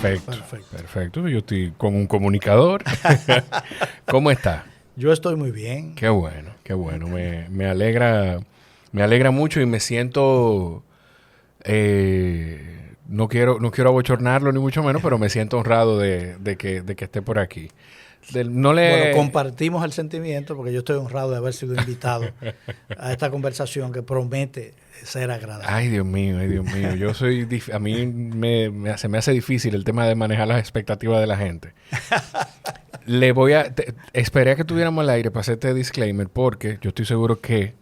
Perfecto. Perfecto. Yo estoy con un comunicador. ¿Cómo está? Yo estoy muy bien. Qué bueno, qué bueno. Me alegra mucho y me siento... no quiero abochornarlo ni mucho menos, pero me siento honrado de que esté por aquí. Bueno, compartimos el sentimiento porque yo estoy honrado de haber sido invitado a esta conversación que promete ser agradable. Ay, Dios mío. A mí se me hace difícil el tema de manejar las expectativas de la gente. Esperé a que tuviéramos al aire para hacer este disclaimer porque yo estoy seguro que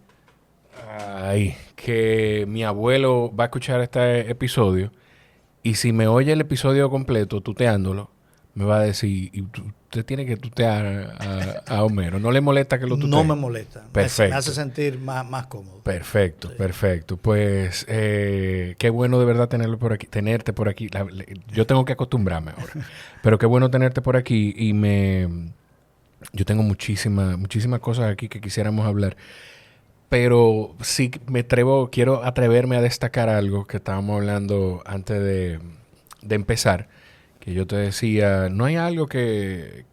mi abuelo va a escuchar este episodio y si me oye el episodio completo tuteándolo, me va a decir, usted tiene que tutear a Homero. ¿No le molesta que lo tutee? No me molesta. Perfecto. Me hace sentir más cómodo. Perfecto, Sí. Pues, qué bueno de verdad tenerte por aquí. Yo tengo que acostumbrarme ahora. Pero qué bueno tenerte por aquí y yo tengo muchísimas cosas aquí que quisiéramos hablar. Pero sí quiero atreverme a destacar algo que estábamos hablando antes de empezar. Que yo te decía, no hay algo que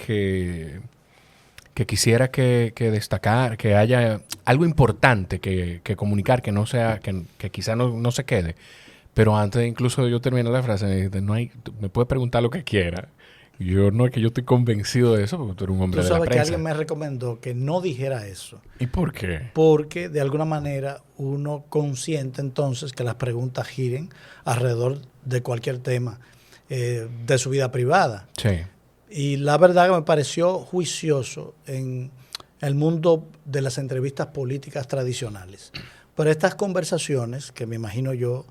quisiera que destacar, que haya algo importante que comunicar, que no sea, que quizá no se quede. Pero antes de incluso yo terminar la frase, me puedes preguntar lo que quiera. Yo no es que yo estoy convencido de eso, porque tú eres un hombre de la prensa. Tú sabes que alguien me recomendó que no dijera eso. ¿Y por qué? Porque de alguna manera uno consiente entonces que las preguntas giren alrededor de cualquier tema de su vida privada. Sí. Y la verdad que me pareció juicioso en el mundo de las entrevistas políticas tradicionales. Pero estas conversaciones, que me imagino yo,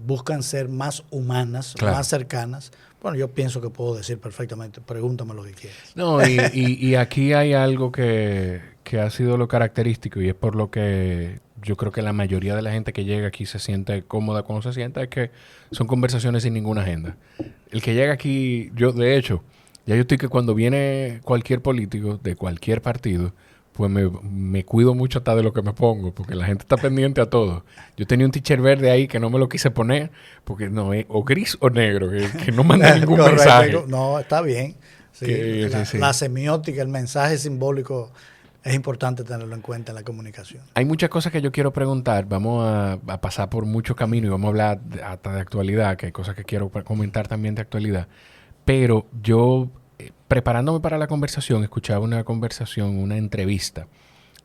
buscan ser más humanas, claro, más cercanas. Bueno, yo pienso que puedo decir perfectamente, pregúntame lo que quieras. No, y aquí hay algo que ha sido lo característico y es por lo que yo creo que la mayoría de la gente que llega aquí se siente cómoda cuando se sienta, es que son conversaciones sin ninguna agenda. El que llega aquí, de hecho, ya yo estoy que cuando viene cualquier político de cualquier partido, pues me cuido mucho hasta de lo que me pongo, porque la gente está pendiente a todo. Yo tenía un t-shirt verde ahí que no me lo quise poner, porque no es o gris o negro, que no manda ningún mensaje. No, está bien. Sí, sí. La semiótica, el mensaje simbólico, es importante tenerlo en cuenta en la comunicación. Hay muchas cosas que yo quiero preguntar. Vamos a pasar por muchos caminos y vamos a hablar hasta de actualidad, que hay cosas que quiero comentar también de actualidad. Pero yo, preparándome para la conversación, escuchaba una entrevista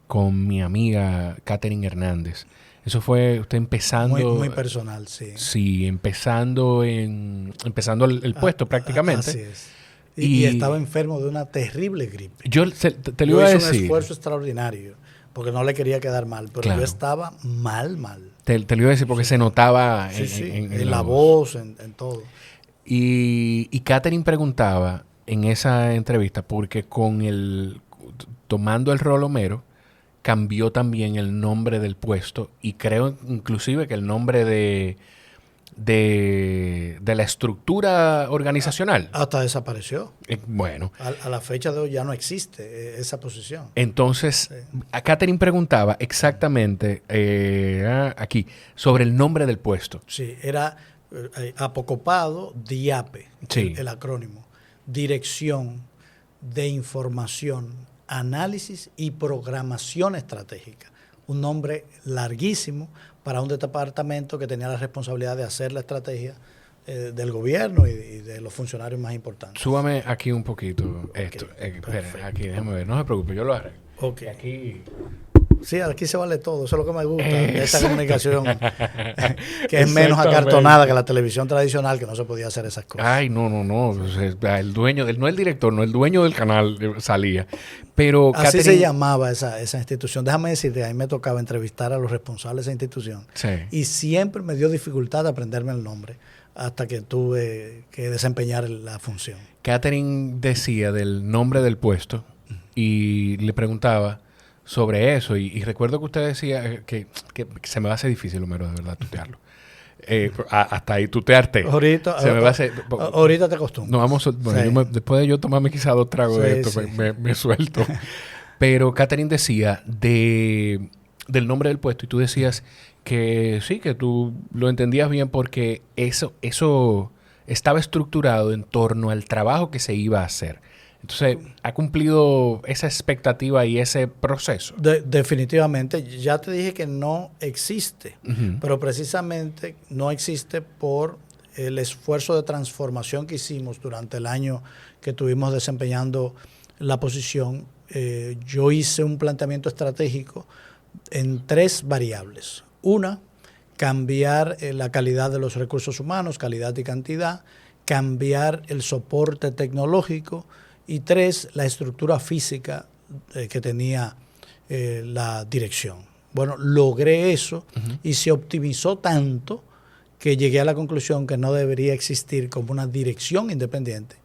con mi amiga Catherine Hernández. Eso fue usted empezando... Muy personal, sí. Sí, empezando el puesto prácticamente. Así es. Y estaba enfermo de una terrible gripe. Yo te lo iba a decir. Hice un esfuerzo extraordinario, porque no le quería quedar mal, pero claro, yo estaba mal. Te lo iba a decir porque sí, se notaba en la voz, en todo. Y Catherine preguntaba en esa entrevista, porque tomando el rol Homero, cambió también el nombre del puesto y creo inclusive que el nombre de la estructura organizacional. Hasta desapareció. Bueno. A la fecha de hoy ya no existe esa posición. Entonces, a Catherine preguntaba exactamente aquí sobre el nombre del puesto. Sí, era Apocopado DIAPE, sí, el acrónimo. Dirección de Información, Análisis y Programación Estratégica. Un nombre larguísimo para un departamento que tenía la responsabilidad de hacer la estrategia del gobierno y de los funcionarios más importantes. Súbame aquí un poquito esto. Espera, aquí, déjame ver. No se preocupe, yo lo arreglo. Okay. Aquí... Sí, aquí se vale todo. Eso es lo que me gusta de esta comunicación, que es menos acartonada que la televisión tradicional, que no se podía hacer esas cosas. Ay, no. El dueño, no el director, no el dueño del canal salía. Pero así Catherine... se llamaba esa institución. Déjame decirte, a mí me tocaba entrevistar a los responsables de esa institución. Sí. Y siempre me dio dificultad aprenderme el nombre hasta que tuve que desempeñar la función. Catherine decía del nombre del puesto y le preguntaba sobre eso. Y recuerdo que usted decía que se me va a hacer difícil, Homero, de verdad, tutearlo. Hasta ahí tutearte. Ahorita te acostumbras. No, bueno, después de yo tomarme quizá 2 tragos de esto, me suelto. Pero Catherine decía del nombre del puesto y tú decías que sí, que tú lo entendías bien porque eso estaba estructurado en torno al trabajo que se iba a hacer. Entonces, ¿ha cumplido esa expectativa y ese proceso? Definitivamente. Ya te dije que no existe, pero precisamente no existe por el esfuerzo de transformación que hicimos durante el año que estuvimos desempeñando la posición. Yo hice un planteamiento estratégico en 3 variables. Una, cambiar la calidad de los recursos humanos, calidad y cantidad, cambiar el soporte tecnológico, y 3, la estructura física que tenía la dirección. Bueno, logré eso y se optimizó tanto que llegué a la conclusión que no debería existir como una dirección independiente,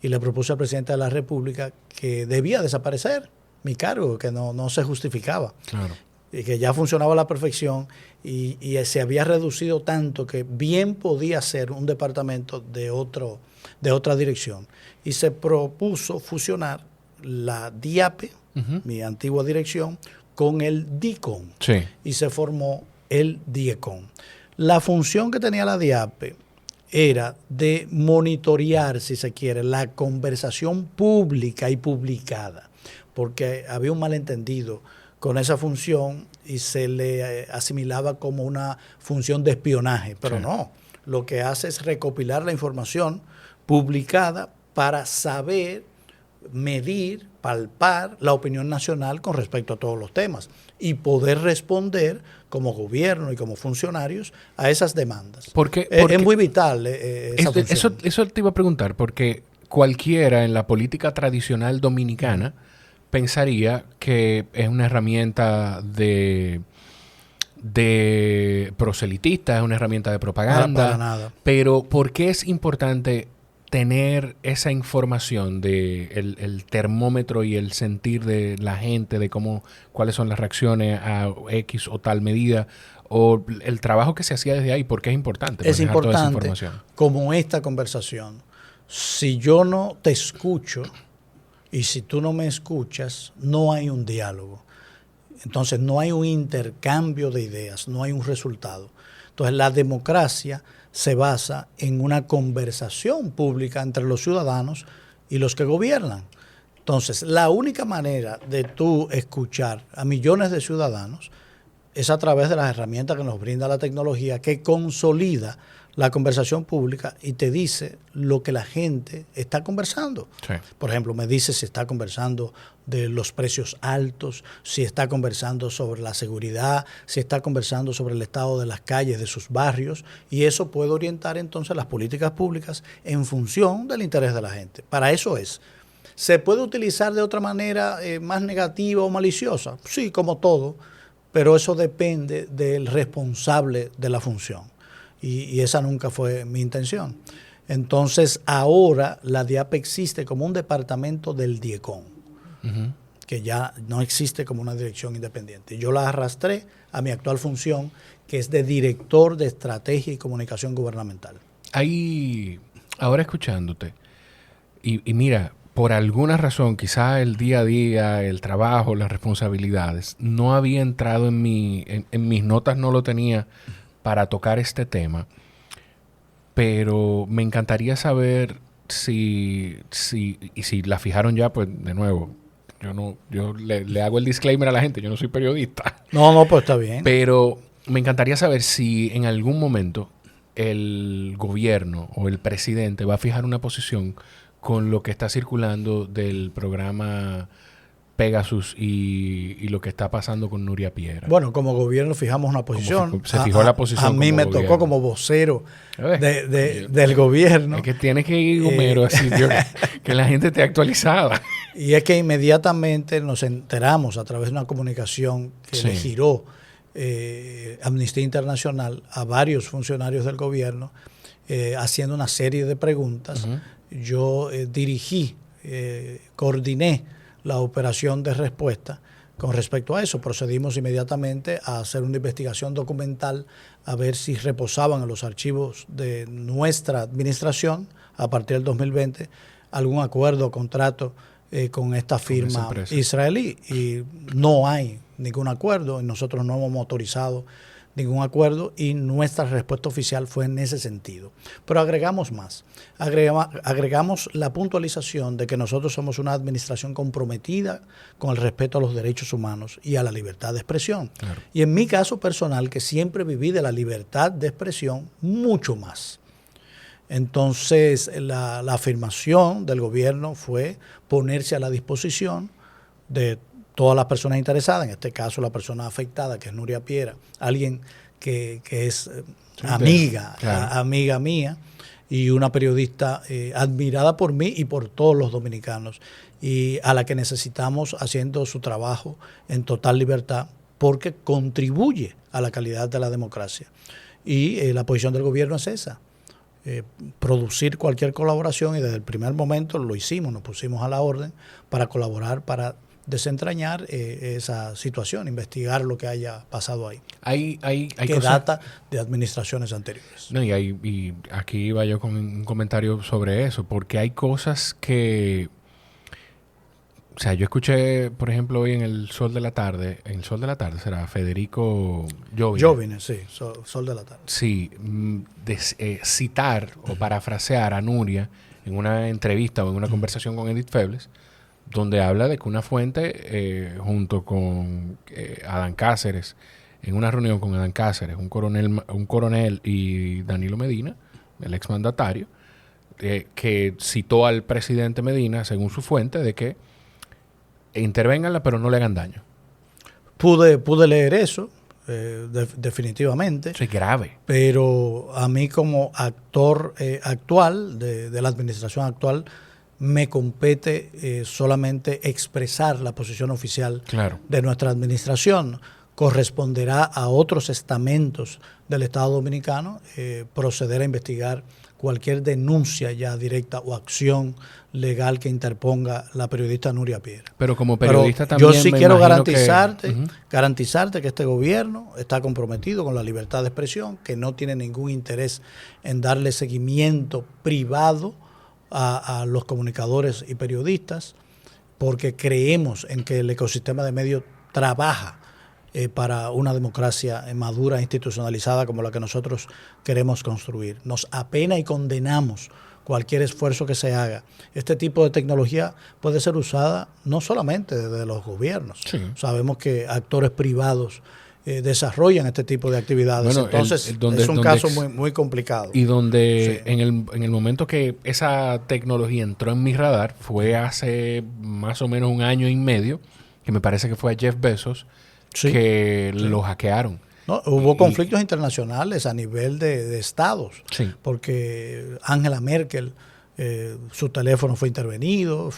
y le propuse al presidente de la República que debía desaparecer mi cargo, que no se justificaba. Claro. Y que ya funcionaba a la perfección y se había reducido tanto que bien podía ser un departamento de otra dirección. Y se propuso fusionar la DIAPE, mi antigua dirección, con el DICON. Sí. Y se formó el DIECON. La función que tenía la DIAPE era de monitorear, si se quiere, la conversación pública y publicada, porque había un malentendido con esa función y se le asimilaba como una función de espionaje, pero sí. No, lo que hace es recopilar la información publicada para saber, medir, palpar la opinión nacional con respecto a todos los temas y poder responder como gobierno y como funcionarios a esas demandas. Porque es muy vital esa función. Eso te iba a preguntar, porque cualquiera en la política tradicional dominicana pensaría que es una herramienta de proselitista, es una herramienta de propaganda. Para nada. Pero ¿por qué es importante tener esa información de el termómetro y el sentir de la gente, de cuáles son las reacciones a X o tal medida, o el trabajo que se hacía desde ahí? ¿Por qué es importante? Es importante, como esta conversación. Si yo no te escucho y si tú no me escuchas, no hay un diálogo. Entonces no hay un intercambio de ideas, no hay un resultado. Entonces la democracia se basa en una conversación pública entre los ciudadanos y los que gobiernan. Entonces, la única manera de tú escuchar a millones de ciudadanos es a través de las herramientas que nos brinda la tecnología, que consolida la conversación pública y te dice lo que la gente está conversando. Sí. Por ejemplo, me dice si está conversando de los precios altos, si está conversando sobre la seguridad, si está conversando sobre el estado de las calles de sus barrios, y eso puede orientar entonces las políticas públicas en función del interés de la gente. Para eso es. ¿Se puede utilizar de otra manera más negativa o maliciosa? Sí, como todo, pero eso depende del responsable de la función. Y esa nunca fue mi intención. Entonces, ahora la DIAPE existe como un departamento del DIECON, que ya no existe como una dirección independiente. Yo la arrastré a mi actual función, que es de director de estrategia y comunicación gubernamental. Ahí, ahora escuchándote, y mira, por alguna razón, quizá el día a día, el trabajo, las responsabilidades, no había entrado en mis notas, no lo tenía para tocar este tema, pero me encantaría saber si la fijaron ya. Pues de nuevo, yo le hago el disclaimer a la gente, yo no soy periodista. No, pues está bien. Pero me encantaría saber si en algún momento el gobierno o el presidente va a fijar una posición con lo que está circulando del programa Pegasus y lo que está pasando con Nuria Piera. Bueno, como gobierno fijamos una posición. Se fijó la posición. A mí me tocó como vocero del gobierno. Es que tiene que ir, Homero, así que la gente esté actualizada. Y es que inmediatamente nos enteramos a través de una comunicación que le giró Amnistía Internacional a varios funcionarios del gobierno, haciendo una serie de preguntas. Yo dirigí, coordiné la operación de respuesta con respecto a eso. Procedimos inmediatamente a hacer una investigación documental a ver si reposaban en los archivos de nuestra administración a partir del 2020 algún acuerdo o contrato con esta firma israelí. Y no hay ningún acuerdo y nosotros no hemos autorizado ningún acuerdo y nuestra respuesta oficial fue en ese sentido. Pero agregamos más. Agregamos la puntualización de que nosotros somos una administración comprometida con el respeto a los derechos humanos y a la libertad de expresión. Claro. Y en mi caso personal, que siempre viví de la libertad de expresión, mucho más. Entonces, la afirmación del gobierno fue ponerse a la disposición de todas las personas interesadas, en este caso la persona afectada, que es Nuria Piera, alguien que es amiga, claro, amiga mía, y una periodista admirada por mí y por todos los dominicanos, y a la que necesitamos haciendo su trabajo en total libertad, porque contribuye a la calidad de la democracia. Y la posición del gobierno es esa. Producir cualquier colaboración, y desde el primer momento lo hicimos, nos pusimos a la orden para colaborar, para desentrañar esa situación, investigar lo que haya pasado ahí. Hay que cosas, data de administraciones anteriores. No, y aquí iba yo con un comentario sobre eso, porque hay cosas que... O sea, yo escuché, por ejemplo, hoy en El Sol de la Tarde, será Federico Jovine, sí, Sol de la Tarde. Sí, citar o parafrasear a Nuria en una entrevista o en una conversación con Edith Febles, donde habla de que una fuente, junto con Adán Cáceres, en una reunión con Adán Cáceres, un coronel y Danilo Medina, el exmandatario, que citó al presidente Medina, según su fuente, de que intervénganla pero no le hagan daño. Pude leer eso, definitivamente. Eso es grave. Pero a mí como actor actual, de la administración actual, me compete solamente expresar la posición oficial, claro, de nuestra administración. Corresponderá a otros estamentos del Estado Dominicano proceder a investigar cualquier denuncia ya directa o acción legal que interponga la periodista Nuria Piera. Pero como periodista también yo sí quiero garantizarte que, garantizarte que este gobierno está comprometido con la libertad de expresión, que no tiene ningún interés en darle seguimiento privado a los comunicadores y periodistas, porque creemos en que el ecosistema de medios trabaja para una democracia madura e institucionalizada como la que nosotros queremos construir. Nos apena y condenamos cualquier esfuerzo que se haga. Este tipo de tecnología puede ser usada no solamente desde los gobiernos. Sí. Sabemos que actores privados desarrollan este tipo de actividades. Bueno, entonces es un caso muy complicado. Y donde sí, en el momento que esa tecnología entró en mi radar fue hace más o menos 1 año y medio, que me parece que fue a Jeff Bezos, sí, que sí, lo hackearon. No, hubo conflictos internacionales a nivel de estados, sí, porque Angela Merkel, su teléfono fue intervenido,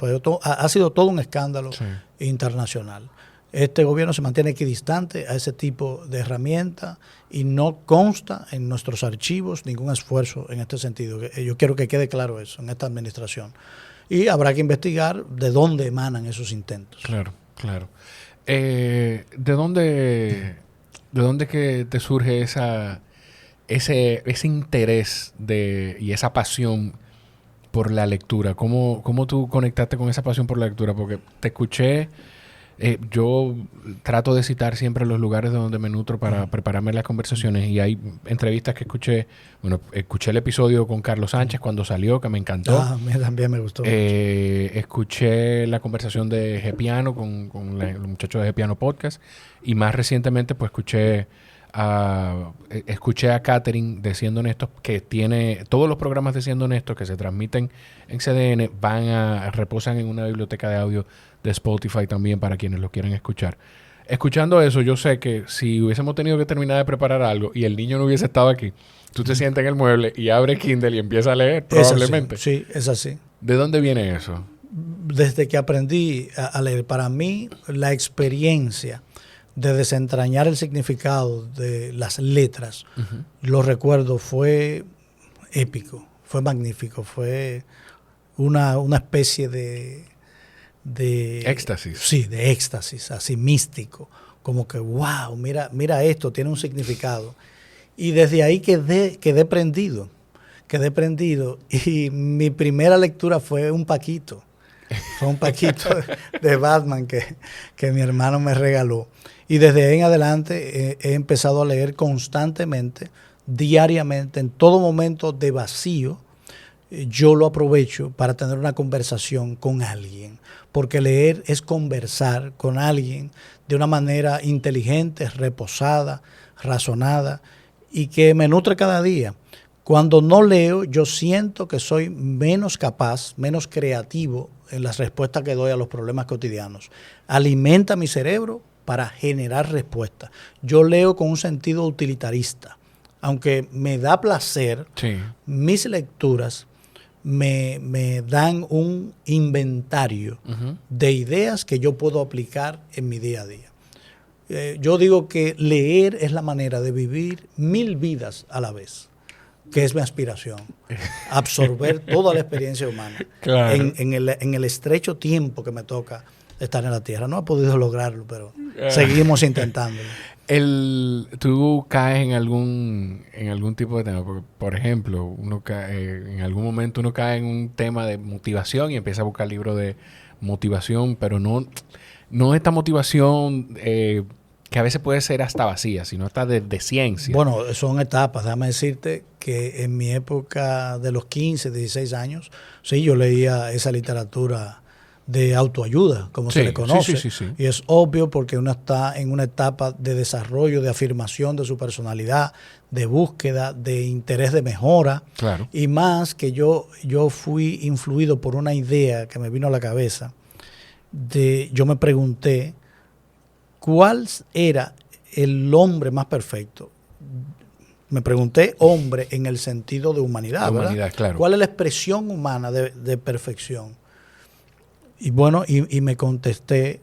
ha sido todo un escándalo, sí, internacional. Este gobierno se mantiene equidistante a ese tipo de herramienta y no consta en nuestros archivos ningún esfuerzo en este sentido. Yo quiero que quede claro eso en esta administración. Y habrá que investigar de dónde emanan esos intentos. Claro, claro. ¿De dónde que te surge ese interés y esa pasión por la lectura? ¿Cómo tú conectaste con esa pasión por la lectura? Porque te escuché, yo trato de citar siempre los lugares de donde me nutro para prepararme las conversaciones, y hay entrevistas que escuché el episodio con Carlos Sánchez cuando salió, que me encantó. A mí también me gustó mucho. Escuché la conversación de G-Piano con los muchachos de G-Piano Podcast, y más recientemente pues escuché a Catherine de Siendo Honestos, que tiene todos los programas de Siendo Honestos que se transmiten en CDN, reposan en una biblioteca de audio de Spotify también para quienes lo quieran escuchar. Escuchando eso, yo sé que si hubiésemos tenido que terminar de preparar algo y el niño no hubiese estado aquí, tú te sientas en el mueble y abres Kindle y empiezas a leer, probablemente. Sí, es así. ¿De dónde viene eso? Desde que aprendí a leer, para mí la experiencia de desentrañar el significado de las letras, lo recuerdo, fue épico, fue magnífico, fue una especie de éxtasis. Sí, de éxtasis, así místico, como que wow, mira esto, tiene un significado. Y desde ahí quedé prendido, y mi primera lectura fue un Paquito de Batman que mi hermano me regaló. Y desde ahí en adelante he empezado a leer constantemente, diariamente, en todo momento de vacío. Yo lo aprovecho para tener una conversación con alguien, porque leer es conversar con alguien de una manera inteligente, reposada, razonada y que me nutre cada día. Cuando no leo, yo siento que soy menos capaz, menos creativo en las respuestas que doy a los problemas cotidianos. Alimenta mi cerebro para generar respuestas. Yo leo con un sentido utilitarista. Aunque me da placer, Sí. mis lecturas me dan un inventario de ideas que yo puedo aplicar en mi día a día. Yo digo que leer es la manera de vivir 1000 vidas a la vez, que es mi aspiración. Absorber toda la experiencia humana Claro. en el estrecho tiempo que me toca estar en la Tierra. No he podido lograrlo, pero seguimos intentándolo. ¿Tú caes en algún tipo de tema? Porque, por ejemplo, uno en algún momento uno cae en un tema de motivación y empieza a buscar libros de motivación, pero no esta motivación que a veces puede ser hasta vacía, sino hasta de ciencia. Bueno, son etapas. Déjame decirte que en mi época de los 15, 16 años, sí, yo leía esa literatura de autoayuda, como se le conoce. Sí. Y es obvio porque uno está en una etapa de desarrollo, de afirmación de su personalidad, de búsqueda, de interés de mejora. Claro. Y más que yo fui influido por una idea que me vino a la cabeza. Yo me pregunté, ¿cuál era el hombre más perfecto? Me pregunté hombre en el sentido de humanidad, ¿verdad? Humanidad, claro. ¿Cuál es la expresión humana de perfección? Y bueno, y me contesté,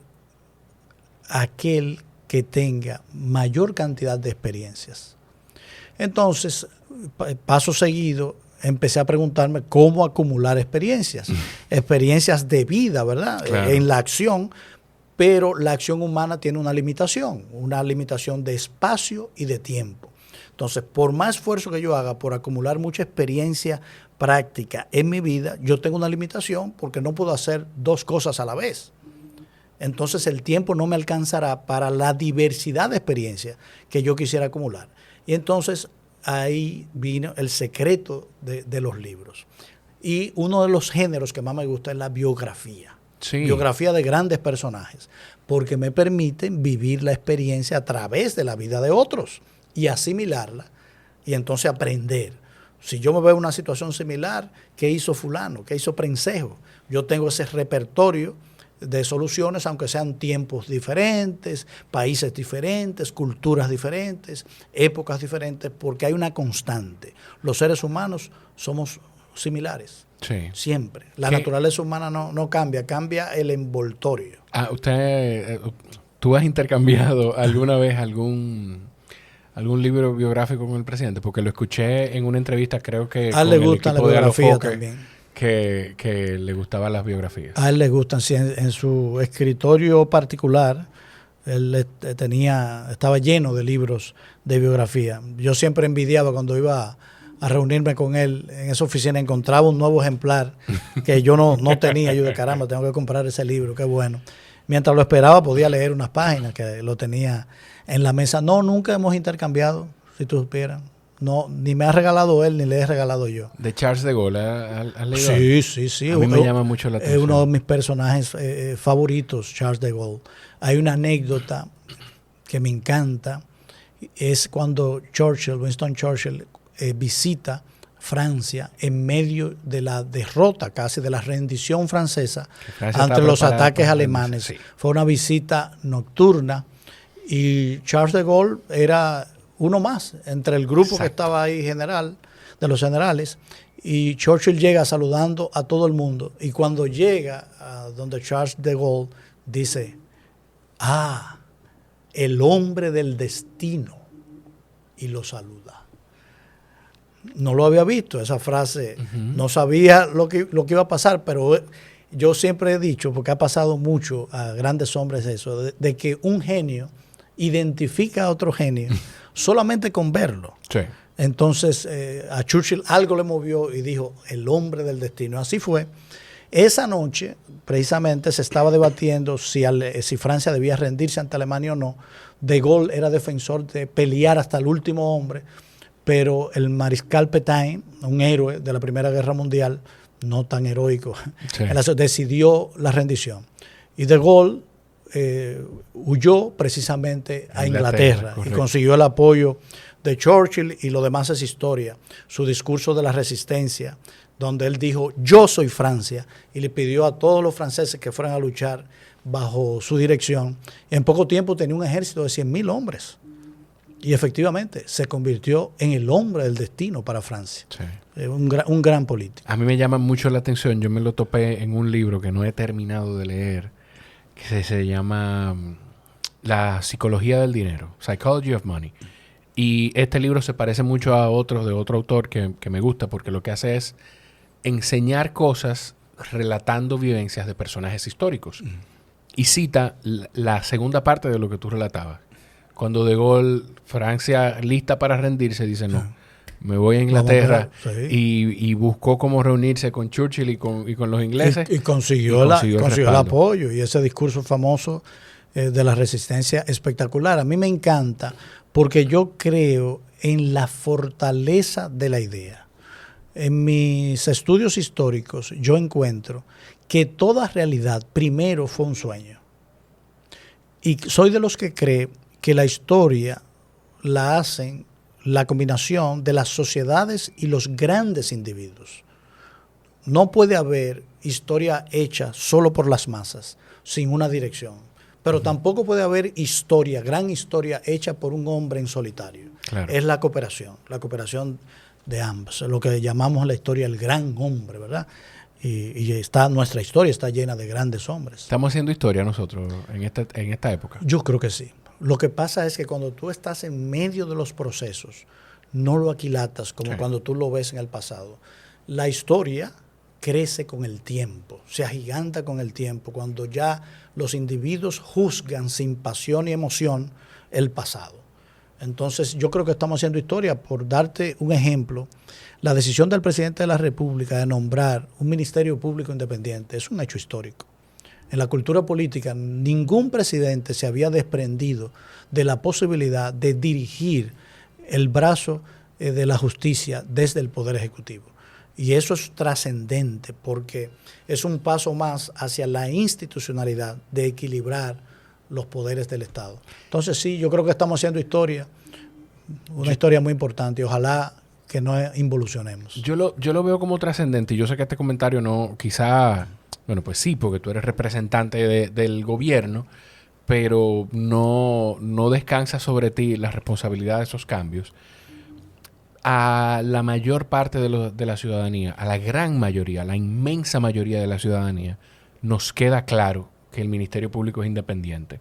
aquel que tenga mayor cantidad de experiencias. Entonces, paso seguido, empecé a preguntarme cómo acumular experiencias. Experiencias de vida, ¿verdad? Claro. En la acción, pero la acción humana tiene una limitación de espacio y de tiempo. Entonces, por más esfuerzo que yo haga por acumular mucha experiencia práctica en mi vida, yo tengo una limitación porque no puedo hacer dos cosas a la vez. Entonces, el tiempo no me alcanzará para la diversidad de experiencias que yo quisiera acumular. Y entonces, ahí vino el secreto de los libros. Y uno de los géneros que más me gusta es la biografía. Sí. Biografía de grandes personajes, porque me permiten vivir la experiencia a través de la vida de otros y asimilarla y entonces aprender. Si yo me veo en una situación similar, ¿qué hizo fulano? ¿Qué hizo Prensejo? Yo tengo ese repertorio de soluciones, aunque sean tiempos diferentes, países diferentes, culturas diferentes, épocas diferentes, porque hay una constante. Los seres humanos somos similares. Sí. Siempre. La naturaleza humana no cambia, cambia el envoltorio. ¿Tú has intercambiado alguna vez algún libro biográfico con el presidente? Porque lo escuché en una entrevista, creo que A él le gustan las biografías también. Que le gustaban las biografías. A él le gustan. Sí, en su escritorio particular, él estaba lleno de libros de biografía. Yo siempre envidiaba cuando iba a reunirme con él en esa oficina, encontraba un nuevo ejemplar que yo no tenía. Yo de caramba, tengo que comprar ese libro, qué bueno. Mientras lo esperaba podía leer unas páginas que lo tenía en la mesa. No, nunca hemos intercambiado, si tú supieras. No, ni me ha regalado él, ni le he regalado yo. De Charles de Gaulle, ¿has leído? Sí. A mí me llama mucho la atención. Es uno de mis personajes favoritos, Charles de Gaulle. Hay una anécdota que me encanta. Es cuando Winston Churchill, visita Francia en medio de la derrota, casi de la rendición francesa ante los ataques alemanes. Sí. Fue una visita nocturna y Charles de Gaulle era uno más entre el grupo que estaba ahí de los generales, y Churchill llega saludando a todo el mundo, y cuando llega a donde Charles de Gaulle dice: el hombre del destino, y lo saluda. No lo había visto, esa frase. No sabía lo que iba a pasar, pero yo siempre he dicho, porque ha pasado mucho a grandes hombres eso, de que un genio identifica a otro genio solamente con verlo. Sí. Entonces, a Churchill algo le movió y dijo: el hombre del destino. Así fue. Esa noche, precisamente, se estaba debatiendo si Francia debía rendirse ante Alemania o no, De Gaulle era defensor de pelear hasta el último hombre, pero el mariscal Pétain, un héroe de la Primera Guerra Mundial, no tan heroico, Sí. decidió la rendición. Y De Gaulle huyó precisamente a Inglaterra y correcto. consiguió el apoyo de Churchill, y lo demás es historia. Su discurso de la resistencia, donde él dijo, yo soy Francia, y le pidió a todos los franceses que fueran a luchar bajo su dirección. En poco tiempo tenía un ejército de 100.000 hombres. Y efectivamente se convirtió en el hombre del destino para Francia. Sí. Un gran político. A mí me llama mucho la atención, yo me lo topé en un libro que no he terminado de leer, que se llama La psicología del dinero, Psychology of Money. Y este libro se parece mucho a otros de otro autor que me gusta, porque lo que hace es enseñar cosas relatando vivencias de personajes históricos. Y cita la segunda parte de lo que tú relatabas. Cuando De Gaulle, Francia lista para rendirse, dice no, me voy a Inglaterra, y buscó cómo reunirse con Churchill y con los ingleses. Y consiguió el apoyo, y ese discurso famoso de la resistencia espectacular. A mí me encanta porque yo creo en la fortaleza de la idea. En mis estudios históricos yo encuentro que toda realidad primero fue un sueño. Y soy de los que cree que la historia la hacen la combinación de las sociedades y los grandes individuos. No puede haber historia hecha solo por las masas, sin una dirección. Pero tampoco puede haber gran historia hecha por un hombre en solitario. Claro. Es la cooperación de ambos, lo que llamamos en la historia el gran hombre, ¿verdad? Y nuestra historia está llena de grandes hombres. Estamos haciendo historia nosotros en esta época. Yo creo que sí. Lo que pasa es que cuando tú estás en medio de los procesos, no lo aquilatas como cuando tú lo ves en el pasado. La historia crece con el tiempo, se agiganta con el tiempo, cuando ya los individuos juzgan sin pasión y emoción el pasado. Entonces yo creo que estamos haciendo historia. Por darte un ejemplo, la decisión del presidente de la República de nombrar un ministerio público independiente es un hecho histórico. En la cultura política, ningún presidente se había desprendido de la posibilidad de dirigir el brazo de la justicia desde el Poder Ejecutivo. Y eso es trascendente porque es un paso más hacia la institucionalidad de equilibrar los poderes del Estado. Entonces sí, yo creo que estamos haciendo historia, una historia muy importante, y ojalá que no involucionemos. Yo lo veo como trascendente, y yo sé que este comentario no, quizá... Bueno, pues sí, porque tú eres representante del gobierno, pero no descansa sobre ti la responsabilidad de esos cambios. A la mayor parte de la ciudadanía, a la gran mayoría, a la inmensa mayoría de la ciudadanía, nos queda claro que el Ministerio Público es independiente.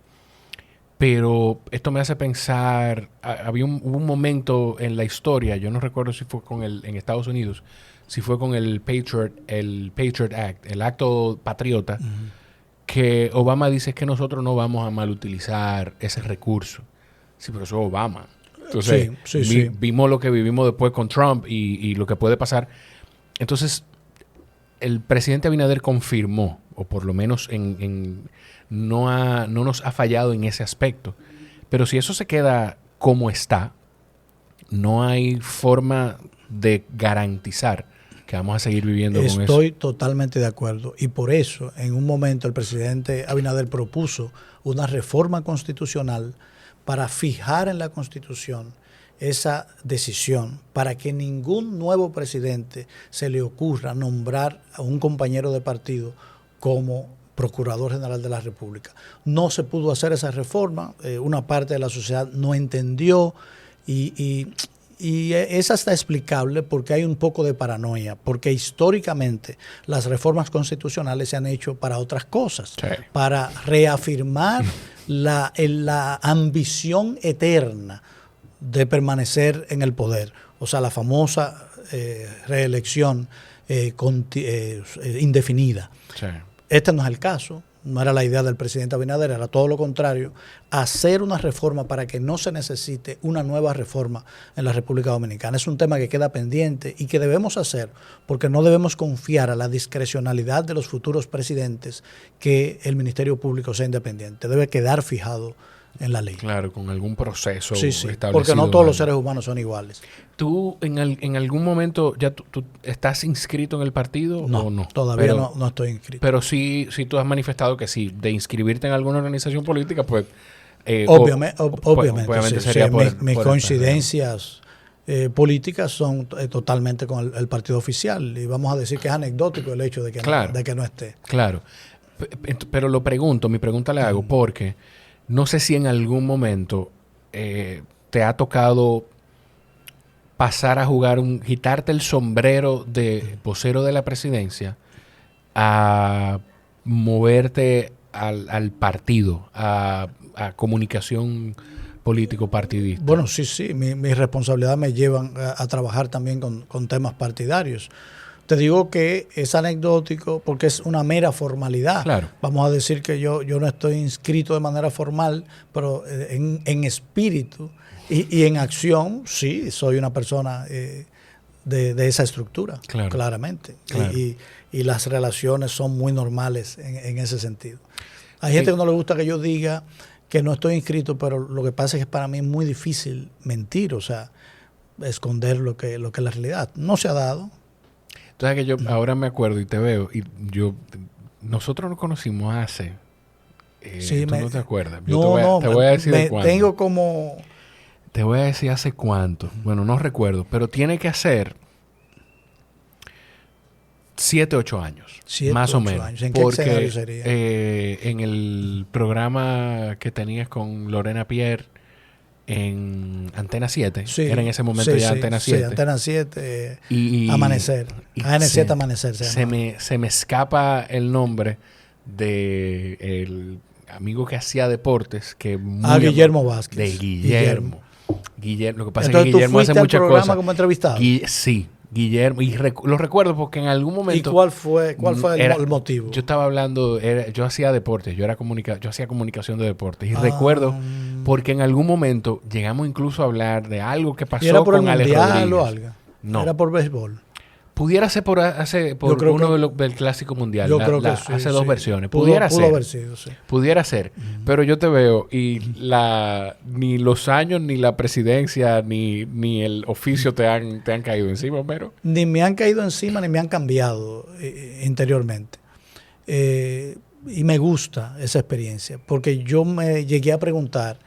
Pero esto me hace pensar, hubo un momento en la historia, yo no recuerdo si fue en Estados Unidos, si fue con el Patriot Act, el acto patriota, que Obama dice que nosotros no vamos a malutilizar ese recurso. Sí, pero eso es Obama. Entonces, vimos lo que vivimos después con Trump y lo que puede pasar. Entonces, el presidente Abinader confirmó, o por lo menos no nos ha fallado en ese aspecto. Pero si eso se queda como está, no hay forma de garantizar que vamos a seguir viviendo con eso. Estoy totalmente de acuerdo. Y por eso, en un momento, el presidente Abinader propuso una reforma constitucional para fijar en la Constitución esa decisión, para que ningún nuevo presidente se le ocurra nombrar a un compañero de partido como Procurador General de la República. No se pudo hacer esa reforma, una parte de la sociedad no entendió, y esa está explicable porque hay un poco de paranoia, porque históricamente las reformas constitucionales se han hecho para otras cosas, para reafirmar la ambición eterna de permanecer en el poder, o sea, la famosa reelección indefinida. Sí. Este no es el caso, no era la idea del presidente Abinader, era todo lo contrario, hacer una reforma para que no se necesite una nueva reforma en la República Dominicana. Es un tema que queda pendiente y que debemos hacer porque no debemos confiar a la discrecionalidad de los futuros presidentes que el Ministerio Público sea independiente. Debe quedar fijado en la ley. Claro, con algún proceso Sí, sí, establecido. porque no todos los seres humanos son iguales. ¿Tú en algún momento ya tú estás inscrito en el partido o no? Todavía no estoy inscrito. Pero sí tú has manifestado que sí, de inscribirte en alguna organización política, pues... obviamente sería sí, por mis el coincidencias políticas son totalmente con el partido oficial. Y vamos a decir que es anecdótico el hecho de que, de que no esté. Claro. Pero mi pregunta le hago porque no sé si en algún momento te ha tocado pasar a jugar, quitarte el sombrero de vocero de la presidencia a moverte al partido, a comunicación político-partidista. Bueno, sí. Mi responsabilidad me llevan a trabajar también con temas partidarios. Te digo que es anecdótico porque es una mera formalidad. Claro. Vamos a decir que yo no estoy inscrito de manera formal, pero en espíritu y en acción, sí, soy una persona de esa estructura, claro, claramente. Claro. Y las relaciones son muy normales en ese sentido. Hay gente que no le gusta que yo diga que no estoy inscrito, pero lo que pasa es que para mí es muy difícil mentir, o sea, esconder lo que es la realidad. No se ha dado. Entonces que yo ahora me acuerdo y te veo, y nosotros nos conocimos hace... sí, tú no te acuerdas. Yo te voy a decir de cuándo. Tengo como... Te voy a decir hace cuánto. Bueno, no recuerdo, pero tiene que ser 7, 8 años. 7, más o menos. Años. ¿En qué escenario sería? En el programa que tenías con Lorena Pierre en Antena 7. Sí, era en ese momento ya Antena 7. Sí, Antena 7, Amanecer. AN7 Amanecer se me escapa el nombre de el amigo que hacía deportes. Guillermo Vázquez. De Guillermo. Lo que pasa es que Guillermo hace muchas cosas. Como entrevistado? Sí, Guillermo. Y lo recuerdo porque en algún momento... ¿Y cuál fue el motivo? Yo estaba hablando... yo hacía deportes. Yo hacía comunicación de deportes. Y recuerdo porque en algún momento llegamos incluso a hablar de algo que pasó ¿Era por con Alex Rodríguez. O algo? No. ¿Era por béisbol? Pudiera ser por uno del Clásico Mundial. Yo creo que sí. Hace dos versiones. Pudo haber sido, sí. Pudiera ser. Pero yo te veo y ni los años, ni la presidencia, ni el oficio te han caído encima, pero... Ni me han caído encima, ni me han cambiado interiormente. Y me gusta esa experiencia, porque yo me llegué a preguntar,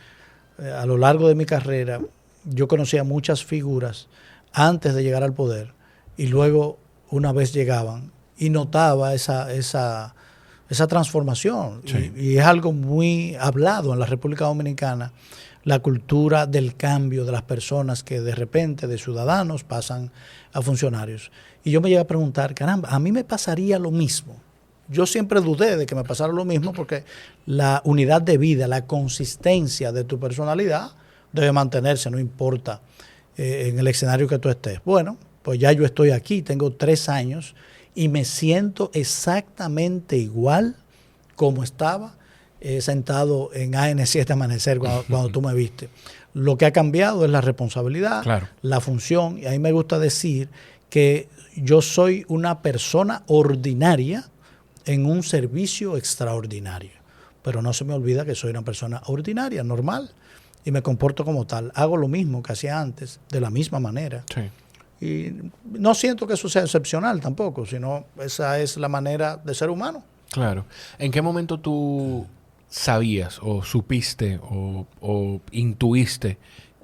a lo largo de mi carrera, yo conocía muchas figuras antes de llegar al poder, y luego una vez llegaban y notaba esa transformación. Sí. Y es algo muy hablado en la República Dominicana, la cultura del cambio de las personas que de repente de ciudadanos pasan a funcionarios. Y yo me llegué a preguntar, caramba, a mí me pasaría lo mismo. Yo siempre dudé de que me pasara lo mismo porque la unidad de vida, la consistencia de tu personalidad debe mantenerse, no importa en el escenario que tú estés. Bueno, pues ya yo estoy aquí, tengo 3 años y me siento exactamente igual como estaba sentado en AN7 Amanecer cuando tú me viste. Lo que ha cambiado es la responsabilidad, claro, la función, y a mí me gusta decir que yo soy una persona ordinaria en un servicio extraordinario, pero no se me olvida que soy una persona ordinaria, normal, y me comporto como tal. Hago lo mismo que hacía antes, de la misma manera. Sí. Y no siento que eso sea excepcional tampoco, sino esa es la manera de ser humano. Claro. ¿En qué momento tú sabías o supiste o intuiste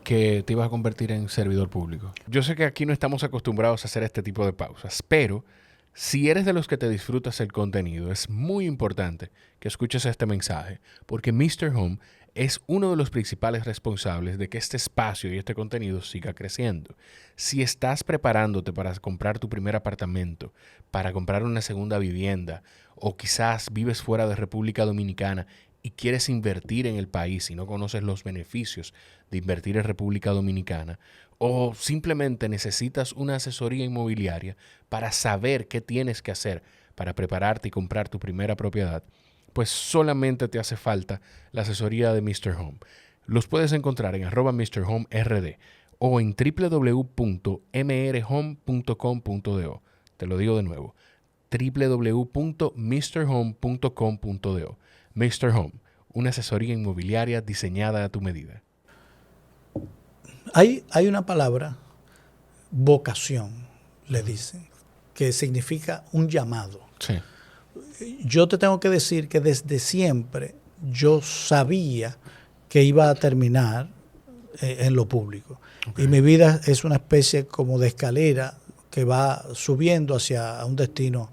que te ibas a convertir en servidor público? Yo sé que aquí no estamos acostumbrados a hacer este tipo de pausas, pero si eres de los que te disfrutas el contenido, es muy importante que escuches este mensaje, porque Mr. Home es uno de los principales responsables de que este espacio y este contenido siga creciendo. Si estás preparándote para comprar tu primer apartamento, para comprar una segunda vivienda, o quizás vives fuera de República Dominicana y quieres invertir en el país y no conoces los beneficios de invertir en República Dominicana, o simplemente necesitas una asesoría inmobiliaria para saber qué tienes que hacer para prepararte y comprar tu primera propiedad, pues solamente te hace falta la asesoría de Mr. Home. Los puedes encontrar en @MrHomeRD o en www.mrhome.com.do. Te lo digo de nuevo, www.mrhome.com.do. Mr. Home, una asesoría inmobiliaria diseñada a tu medida? Hay una palabra, vocación, le dicen, que significa un llamado. Sí. Yo te tengo que decir que desde siempre yo sabía que iba a terminar en lo público. Okay. Y mi vida es una especie como de escalera que va subiendo hacia un destino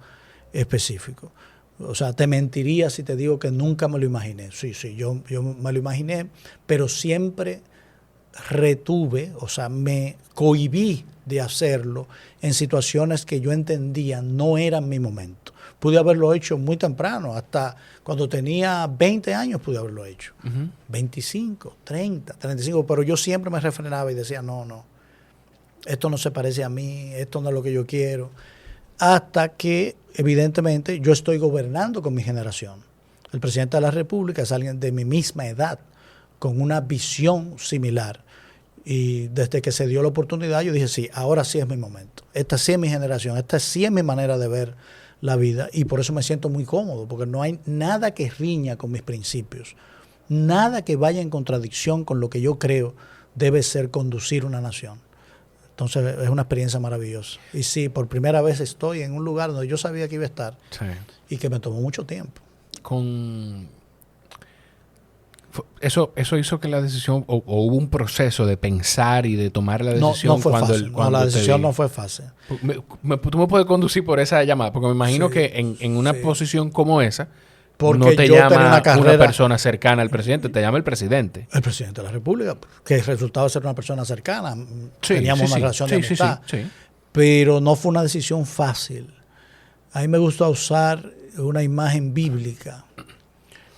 específico. O sea, te mentiría si te digo que nunca me lo imaginé. Sí, yo me lo imaginé, pero siempre retuve, o sea, me cohibí de hacerlo en situaciones que yo entendía no eran mi momento. Pude haberlo hecho muy temprano, hasta cuando tenía 20 años pude haberlo hecho. 25, 30, 35, pero yo siempre me refrenaba y decía, no, esto no se parece a mí, esto no es lo que yo quiero. Hasta que, evidentemente, yo estoy gobernando con mi generación. El presidente de la República es alguien de mi misma edad, con una visión similar. Y desde que se dio la oportunidad, yo dije, sí, ahora sí es mi momento. Esta sí es mi generación, esta sí es mi manera de ver la vida. Y por eso me siento muy cómodo, porque no hay nada que riña con mis principios. Nada que vaya en contradicción con lo que yo creo debe ser conducir una nación. Entonces es una experiencia maravillosa. Y sí, por primera vez estoy en un lugar donde yo sabía que iba a estar, sí, y que me tomó mucho tiempo. Eso hizo que la decisión, o hubo un proceso de pensar y de tomar la decisión. No fue fácil. La decisión no fue fácil. Tú me puedes conducir por esa llamada, porque me imagino que en una posición como esa, porque no te llama una persona cercana al presidente, te llama el presidente. El presidente de la República, que resultaba ser una persona cercana. Teníamos una relación de amistad. Sí. Pero no fue una decisión fácil. A mí me gusta usar una imagen bíblica,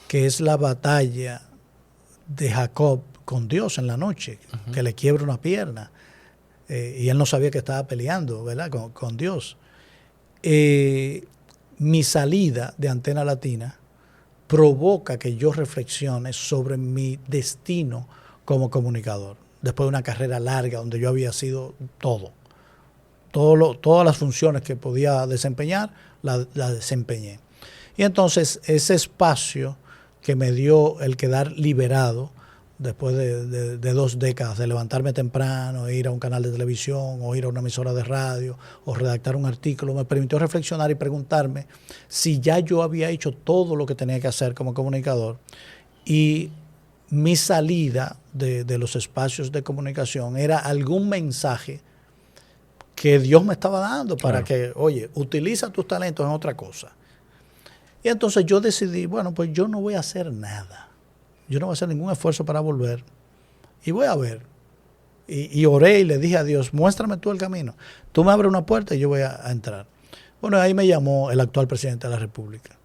que es la batalla de Jacob con Dios en la noche, que le quiebra una pierna, y él no sabía que estaba peleando, ¿verdad?, con Dios. Mi salida de Antena Latina provoca que yo reflexione sobre mi destino como comunicador, después de una carrera larga donde yo había sido todas las funciones que podía desempeñar, las desempeñé. Y entonces ese espacio que me dio el quedar liberado después de 2 décadas de levantarme temprano, ir a un canal de televisión o ir a una emisora de radio o redactar un artículo, me permitió reflexionar y preguntarme si ya yo había hecho todo lo que tenía que hacer como comunicador, y mi salida de los espacios de comunicación era algún mensaje que Dios me estaba dando para que, oye, utiliza tus talentos en otra cosa. Y entonces yo decidí, bueno, pues yo no voy a hacer nada. Yo no voy a hacer ningún esfuerzo para volver. Y voy a ver. Y oré y le dije a Dios, muéstrame tú el camino. Tú me abres una puerta y yo voy a entrar. Bueno, ahí me llamó el actual presidente de la República.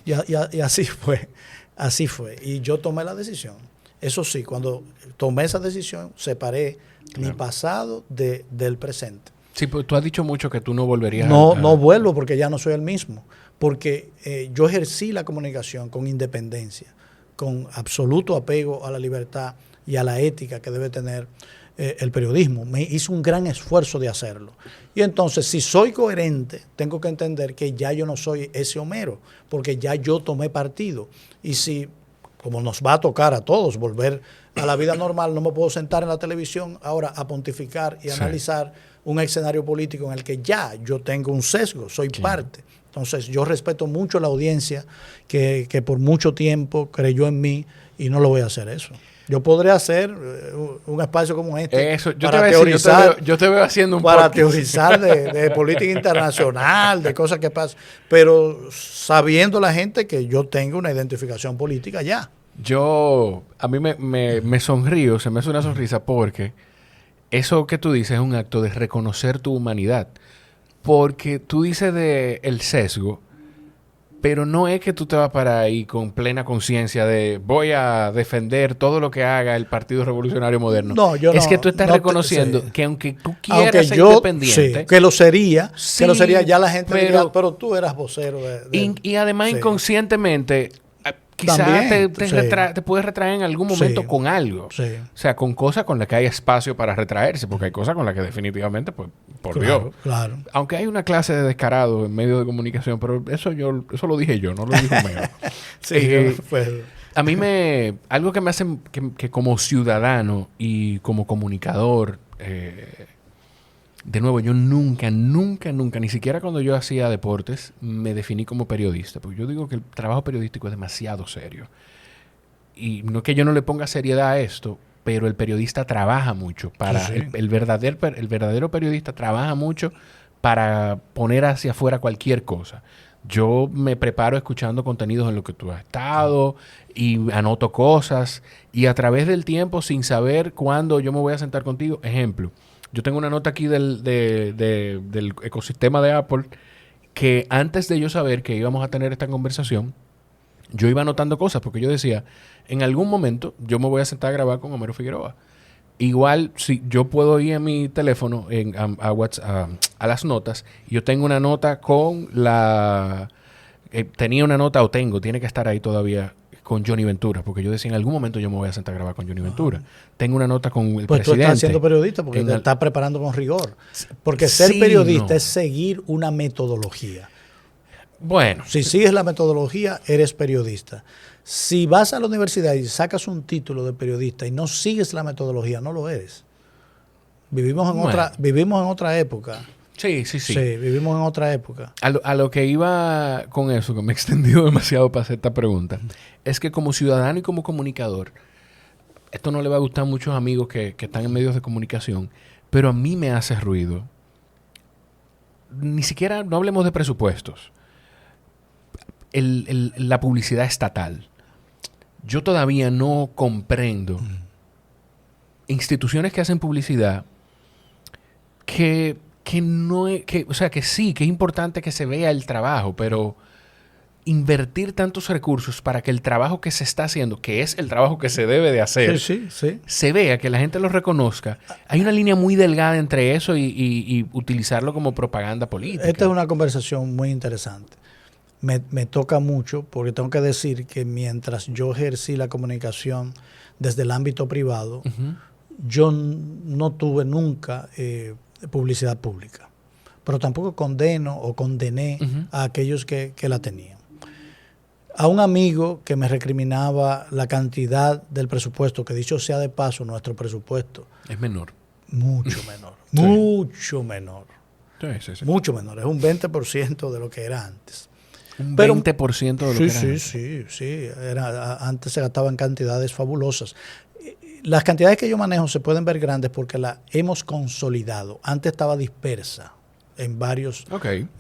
Y así fue. Así fue. Y yo tomé la decisión. Eso sí, cuando tomé esa decisión, separé mi pasado del presente. Sí, pues tú has dicho mucho que tú no volverías No vuelvo porque ya no soy el mismo. Porque yo ejercí la comunicación con independencia, con absoluto apego a la libertad y a la ética que debe tener el periodismo. Me hice un gran esfuerzo de hacerlo. Y entonces, si soy coherente, tengo que entender que ya yo no soy ese Homero, porque ya yo tomé partido. Y si, como nos va a tocar a todos volver a la vida normal, no me puedo sentar en la televisión ahora a pontificar y analizar un escenario político en el que ya yo tengo un sesgo, soy parte. Entonces yo respeto mucho a la audiencia que por mucho tiempo creyó en mí, y no lo voy a hacer eso. Yo podría hacer un espacio como este para teorizar. Yo te veo haciendo un para teorizar de política internacional, de cosas que pasan, pero sabiendo la gente que yo tengo una identificación política ya. A mí me sonrío, se me hace una sonrisa, porque eso que tú dices es un acto de reconocer tu humanidad. Porque tú dices el sesgo, pero no es que tú te vas para ahí con plena conciencia de voy a defender todo lo que haga el Partido Revolucionario Moderno. No, yo es que tú estás reconociendo que aunque tú quieras ser independiente, sí, que lo sería, ya la gente diría, pero tú eras vocero y además inconscientemente quizás te puedes retraer en algún momento con algo. Sí. O sea, con cosas con las que hay espacio para retraerse, porque hay cosas con las que definitivamente, pues, por Dios. Claro. Aunque hay una clase de descarado en medios de comunicación, pero eso lo dije yo, no lo dijo Homero. A mí algo que me hace que como ciudadano y como comunicador, de nuevo, yo nunca, ni siquiera cuando yo hacía deportes, me definí como periodista. Porque yo digo que el trabajo periodístico es demasiado serio. Y no es que yo no le ponga seriedad a esto, pero el periodista trabaja mucho para Sí. el verdadero periodista trabaja mucho para poner hacia afuera cualquier cosa. Yo me preparo escuchando contenidos en lo que tú has estado y anoto cosas y a través del tiempo, sin saber cuándo yo me voy a sentar contigo. Ejemplo, yo tengo una nota aquí del ecosistema de Apple que antes de yo saber que íbamos a tener esta conversación, yo iba anotando cosas porque yo decía, en algún momento yo me voy a sentar a grabar con Homero Figueroa. Igual, si yo puedo ir a mi teléfono a las notas, y yo tengo una nota con tenía una nota o tiene que estar ahí todavía con Johnny Ventura, porque yo decía, en algún momento yo me voy a sentar a grabar con Johnny Ventura. Tengo una nota con el Pues tú presidente. estás siendo periodista porque te estás preparando con rigor. Porque ser periodista es seguir una metodología. Bueno. Si sigues la metodología, eres periodista. Si vas a la universidad y sacas un título de periodista y no sigues la metodología, no lo eres. Vivimos en otra época. Sí. Sí, vivimos en otra época. A lo que iba con eso, que me he extendido demasiado para hacer esta pregunta, es que como ciudadano y como comunicador, esto no le va a gustar a muchos amigos que están en medios de comunicación, pero a mí me hace ruido. Ni siquiera, no hablemos de presupuestos. La publicidad estatal. Yo todavía no comprendo instituciones que hacen publicidad que no es, o sea, que sí, que es importante que se vea el trabajo, pero invertir tantos recursos para que el trabajo que se está haciendo, que es el trabajo que se debe de hacer, sí. se vea, que la gente lo reconozca. Hay una línea muy delgada entre eso y utilizarlo como propaganda política. Esta es una conversación muy interesante. Me toca mucho porque tengo que decir que mientras yo ejercí la comunicación desde el ámbito privado, yo no tuve nunca publicidad pública, pero tampoco condeno o condené a aquellos que la tenían. A un amigo que me recriminaba la cantidad del presupuesto, que dicho sea de paso, nuestro presupuesto es menor. Mucho menor. Sí. Mucho menor. Sí. Mucho menor. Es un 20% de lo que era antes. Un 20% de lo que era antes. Sí. Antes se gastaban cantidades fabulosas. Las cantidades que yo manejo se pueden ver grandes porque las hemos consolidado. Antes estaba dispersa en varios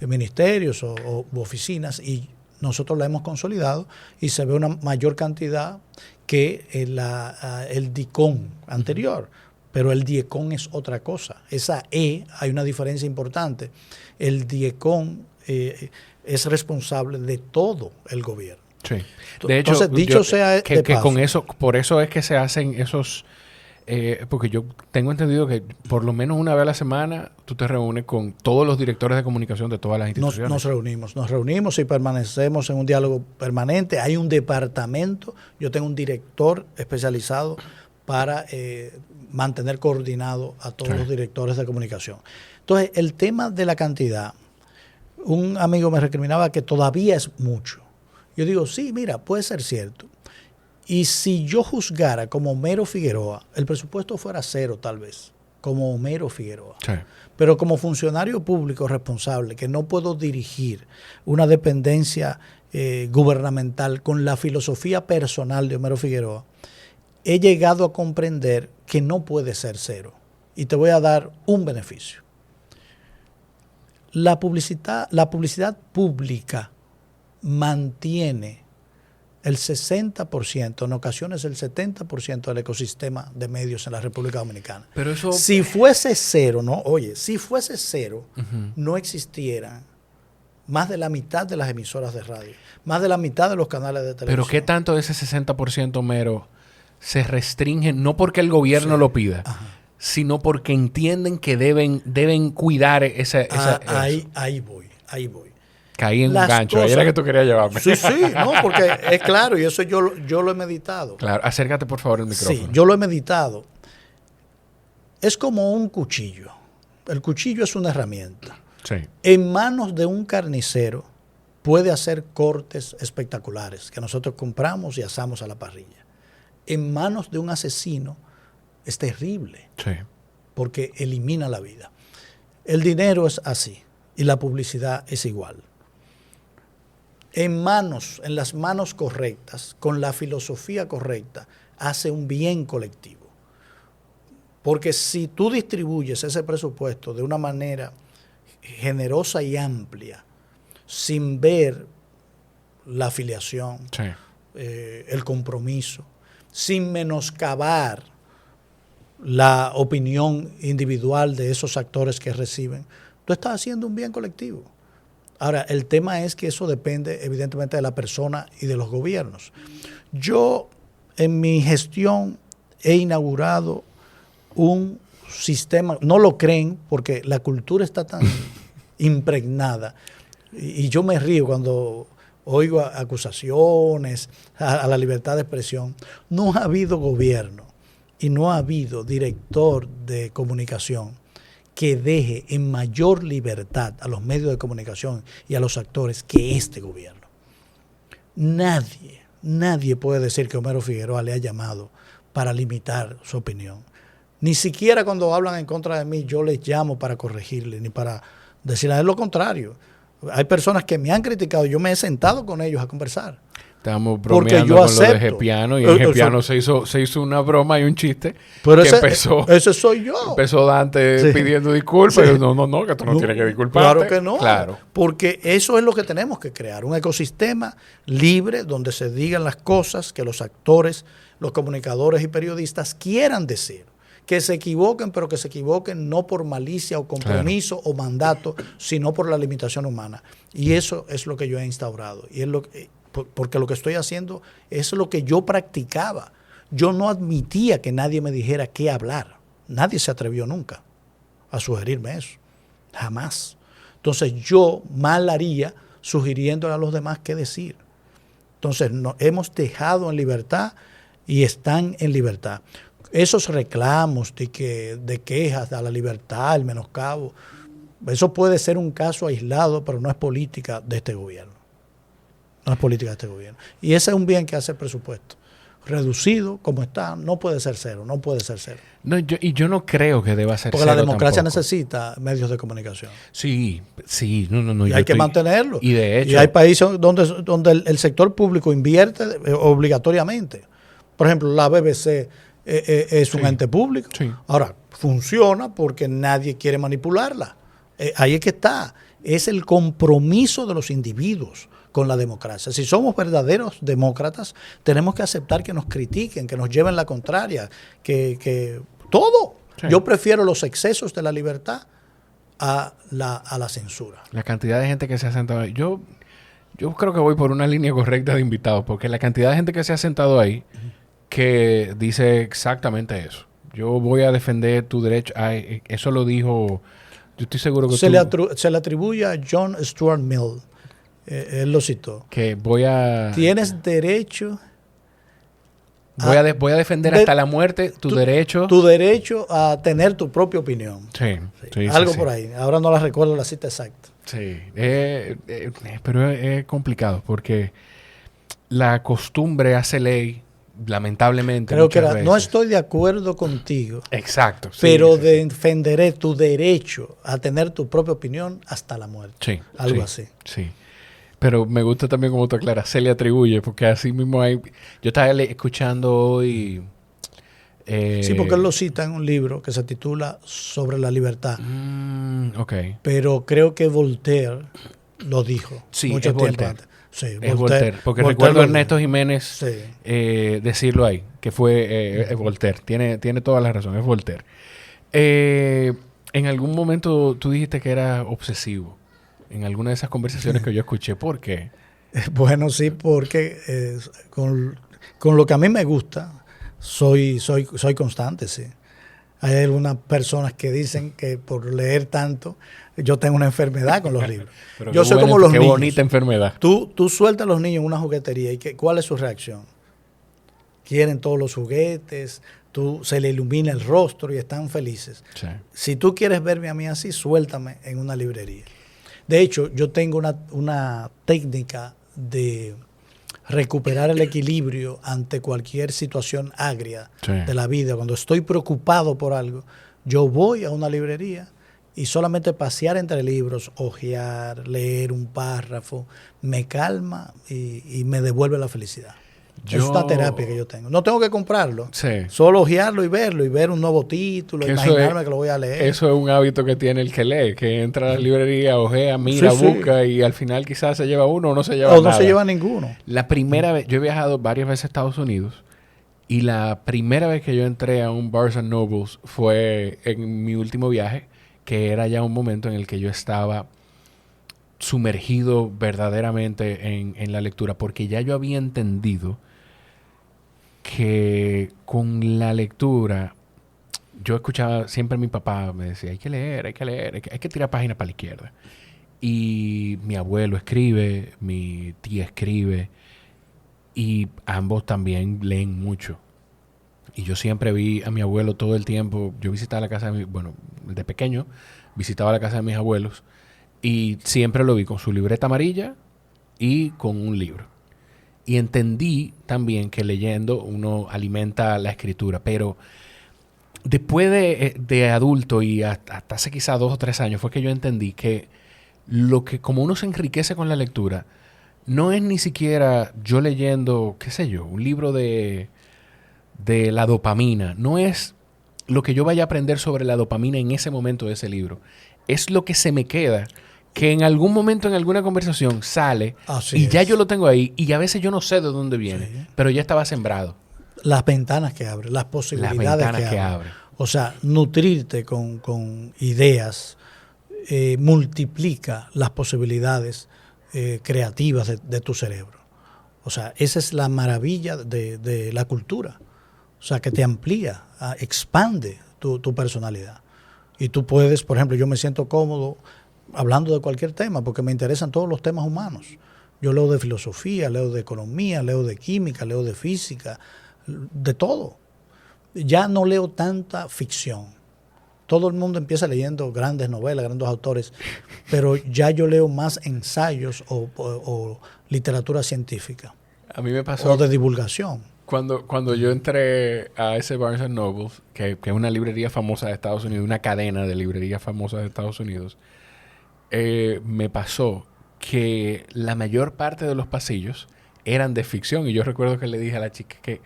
ministerios o oficinas y nosotros la hemos consolidado y se ve una mayor cantidad que el DICOM anterior. Pero el DIECOM es otra cosa. Esa hay una diferencia importante. El DIECOM es responsable de todo el gobierno. Sí. De hecho, entonces, dicho sea que con eso, por eso es que se hacen esos, porque yo tengo entendido que por lo menos una vez a la semana tú te reúnes con todos los directores de comunicación de todas las instituciones. Nos reunimos y permanecemos en un diálogo permanente. Hay un departamento, yo tengo un director especializado para mantener coordinado a todos los directores de comunicación. Entonces, el tema de la cantidad, un amigo me recriminaba que todavía es mucho. Yo digo, sí, mira, puede ser cierto. Y si yo juzgara como Homero Figueroa, el presupuesto fuera cero tal vez, como Homero Figueroa. Sí. Pero como funcionario público responsable, que no puedo dirigir una dependencia gubernamental con la filosofía personal de Homero Figueroa, he llegado a comprender que no puede ser cero. Y te voy a dar un beneficio. La publicidad pública mantiene el 60%, en ocasiones el 70% del ecosistema de medios en la República Dominicana. Pero eso... Si fuese cero, si fuese cero, no existieran más de la mitad de las emisoras de radio, más de la mitad de los canales de televisión. Pero ¿qué tanto de ese 60% mero se restringe? No porque el gobierno lo pida, sino porque entienden que deben cuidar Ahí voy. Caí en un gancho. Ahí era que tú querías llevarme. Sí, no, porque es claro, y eso yo lo he meditado. Claro, acércate por favor el micrófono. Sí, yo lo he meditado. Es como un cuchillo. El cuchillo es una herramienta. Sí. En manos de un carnicero, puede hacer cortes espectaculares que nosotros compramos y asamos a la parrilla. En manos de un asesino es terrible, Sí. porque elimina la vida. El dinero es así y la publicidad es igual. En las manos correctas, con la filosofía correcta, hace un bien colectivo. Porque si tú distribuyes ese presupuesto de una manera generosa y amplia, sin ver la afiliación, Sí. el compromiso, sin menoscabar la opinión individual de esos actores que reciben, tú estás haciendo un bien colectivo. Ahora, el tema es que eso depende evidentemente de la persona y de los gobiernos. Yo, en mi gestión, he inaugurado un sistema, no lo creen porque la cultura está tan impregnada, y yo me río cuando oigo acusaciones a la libertad de expresión. No ha habido gobierno y no ha habido director de comunicación que deje en mayor libertad a los medios de comunicación y a los actores que este gobierno. Nadie puede decir que Homero Figueroa le ha llamado para limitar su opinión. Ni siquiera cuando hablan en contra de mí yo les llamo para corregirle, ni para decirles. Es lo contrario. Hay personas que me han criticado, yo me he sentado con ellos a conversar. Estábamos Porque bromeando yo con lo de acepto. Gepiano y en Gepiano se hizo una broma y un chiste Pero que ese soy yo. empezó Dante Sí. pidiendo disculpas. Sí. Y yo, no, que tú no tienes que disculparte. Claro que no. Claro. Porque eso es lo que tenemos que crear, un ecosistema libre donde se digan las cosas que los actores, los comunicadores y periodistas quieran decir. Que se equivoquen, pero que se equivoquen no por malicia o compromiso o mandato, sino por la limitación humana. Y eso es lo que yo he instaurado. Y es porque lo que estoy haciendo es lo que yo practicaba. Yo no admitía que nadie me dijera qué hablar. Nadie se atrevió nunca a sugerirme eso. Jamás. Entonces yo mal haría sugiriéndole a los demás qué decir. Entonces hemos dejado en libertad y están en libertad. Esos reclamos de quejas a la libertad, el menoscabo, eso puede ser un caso aislado, pero no es política de este gobierno. No es política de este gobierno. Y ese es un bien que hace el presupuesto. Reducido, como está, no puede ser cero, no puede ser cero. No, yo no creo que deba ser Porque cero la democracia tampoco. necesita medios de comunicación. Sí, no. Y hay que mantenerlo. Y de hecho. Y hay países donde el sector público invierte obligatoriamente. Por ejemplo, la BBC es un ente público. Sí. Ahora, funciona porque nadie quiere manipularla. Ahí es que está. Es el compromiso de los individuos con la democracia. Si somos verdaderos demócratas, tenemos que aceptar que nos critiquen, que nos lleven la contraria, que todo. Sí. Yo prefiero los excesos de la libertad a la censura. La cantidad de gente que se ha sentado ahí. Yo creo que voy por una línea correcta de invitados, porque la cantidad de gente que se ha sentado ahí que dice exactamente eso. Yo voy a defender tu derecho. Eso lo dijo. Yo estoy seguro que se le atribuye a John Stuart Mill. Él lo citó. Que voy a... Tienes derecho... Voy a defender hasta la muerte tu derecho... Tu derecho a tener tu propia opinión. Sí. Algo por ahí. Ahora no la recuerdo la cita exacta. Sí. Pero es complicado porque la costumbre hace ley, lamentablemente. Creo que veces. no estoy de acuerdo contigo. Exacto. Sí, pero sí. defenderé tu derecho a tener tu propia opinión hasta la muerte. Sí. Algo así. Sí. Pero me gusta también como tú aclaras, se le atribuye, porque así mismo hay... Yo estaba escuchando hoy... sí, porque él lo cita en un libro que se titula Sobre la libertad. Ok. Pero creo que Voltaire lo dijo Sí, mucho es tiempo Voltaire. antes. Sí, Es Voltaire. Porque Voltaire recuerdo a lo Ernesto dijo. Jiménez Sí. decirlo ahí, que fue Voltaire. Tiene toda la razón, es Voltaire. En algún momento tú dijiste que era obsesivo. En alguna de esas conversaciones que yo escuché. ¿Por qué? Bueno, sí, porque con lo que a mí me gusta, soy constante, sí. Hay algunas personas que dicen que por leer tanto, yo tengo una enfermedad con los libros. Pero yo soy como los qué niños. bonita enfermedad. Tú sueltas a los niños en una juguetería y ¿cuál es su reacción? Quieren todos los juguetes, se le ilumina el rostro y están felices. Sí. Si tú quieres verme a mí así, suéltame en una librería. De hecho, yo tengo una técnica de recuperar el equilibrio ante cualquier situación agria de la vida. Cuando estoy preocupado por algo, yo voy a una librería y solamente pasear entre libros, hojear, leer un párrafo, me calma y me devuelve la felicidad. Es una terapia que yo tengo. No tengo que comprarlo. Sí. Solo hojearlo y verlo, y ver un nuevo título, imaginarme que lo voy a leer. Eso es un hábito que tiene el que lee, que entra a la librería, hojea, mira, busca y al final quizás se lleva uno o no se lleva nada. O no se lleva ninguno. La primera vez, yo he viajado varias veces a Estados Unidos y la primera vez que yo entré a un Barnes & Nobles fue en mi último viaje, que era ya un momento en el que yo estaba sumergido verdaderamente en la lectura, porque ya yo había entendido que con la lectura, yo escuchaba siempre a mi papá, me decía, hay que leer, hay que tirar páginas para la izquierda. Y mi abuelo escribe, mi tía escribe, y ambos también leen mucho. Y yo siempre vi a mi abuelo todo el tiempo. Yo visitaba la casa de de pequeño, visitaba la casa de mis abuelos, y siempre lo vi con su libreta amarilla y con un libro. Y entendí también que leyendo uno alimenta la escritura, pero después de adulto y hasta hace quizá 2 o 3 años fue que yo entendí que como uno se enriquece con la lectura, no es ni siquiera yo leyendo, qué sé yo, un libro de la dopamina. No es lo que yo vaya a aprender sobre la dopamina en ese momento de ese libro. Es lo que se me queda, que en algún momento en alguna conversación sale y ya yo lo tengo ahí y a veces yo no sé de dónde viene, pero ya estaba sembrado. Las ventanas que abre, las posibilidades que abre. O sea, nutrirte con ideas multiplica las posibilidades creativas de tu cerebro. O sea, esa es la maravilla de la cultura. O sea, que te amplía, expande tu personalidad. Y tú puedes, por ejemplo, yo me siento cómodo hablando de cualquier tema porque me interesan todos los temas humanos. Yo leo de filosofía, leo de economía, leo de química, leo de física, de todo. Ya no leo tanta ficción. Todo el mundo empieza leyendo grandes novelas, grandes autores, pero ya yo leo más ensayos o literatura científica. A mí me pasó. O de divulgación. Cuando yo entré a ese Barnes & Nobles, que es una librería famosa de Estados Unidos, una cadena de librerías famosas de Estados Unidos, me pasó que la mayor parte de los pasillos eran de ficción. Y yo recuerdo que le dije a la chica que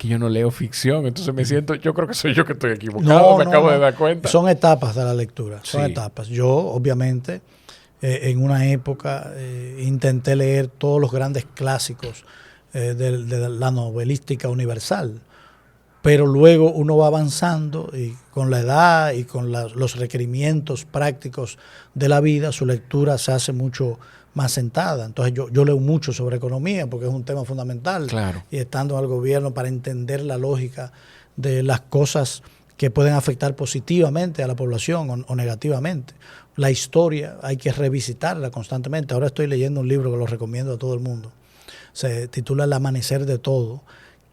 yo no leo ficción. Entonces me siento, yo creo que soy yo que estoy equivocado, me acabo de dar cuenta. Son etapas de la lectura, son etapas. Yo, obviamente, en una época intenté leer todos los grandes clásicos de la novelística universal, pero luego uno va avanzando y con la edad y con los requerimientos prácticos de la vida, su lectura se hace mucho más sentada. Entonces yo leo mucho sobre economía porque es un tema fundamental. Claro. Y estando en el gobierno para entender la lógica de las cosas que pueden afectar positivamente a la población o negativamente. La historia hay que revisitarla constantemente. Ahora estoy leyendo un libro que lo recomiendo a todo el mundo. Se titula El amanecer de todo,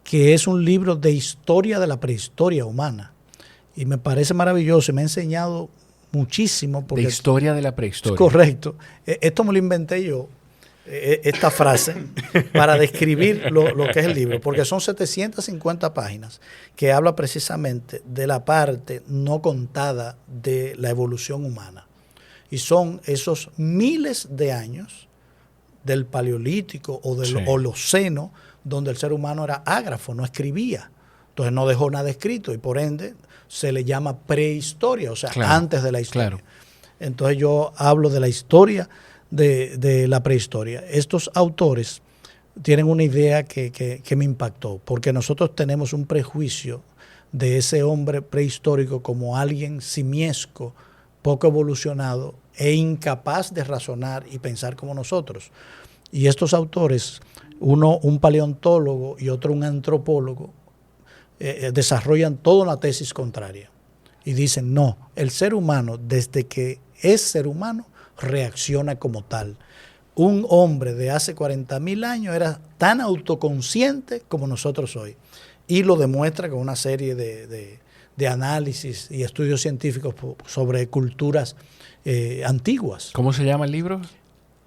que es un libro de historia de la prehistoria humana. Y me parece maravilloso y me ha enseñado muchísimo. Porque, de historia de la prehistoria. Correcto. Esto me lo inventé yo, esta frase, para describir lo que es el libro, porque son 750 páginas que habla precisamente de la parte no contada de la evolución humana. Y son esos miles de años del Paleolítico o del Holoceno, donde el ser humano era ágrafo, no escribía. Entonces no dejó nada escrito y por ende se le llama prehistoria, o sea, antes de la historia. Claro. Entonces yo hablo de la historia de la prehistoria. Estos autores tienen una idea que me impactó, porque nosotros tenemos un prejuicio de ese hombre prehistórico como alguien simiesco, poco evolucionado e incapaz de razonar y pensar como nosotros. Y estos autores, uno un paleontólogo y otro un antropólogo, desarrollan toda una tesis contraria y dicen, no, el ser humano desde que es ser humano reacciona como tal. Un hombre de hace 40,000 años era tan autoconsciente como nosotros hoy y lo demuestra con una serie de de análisis y estudios científicos sobre culturas antiguas. ¿Cómo se llama el libro?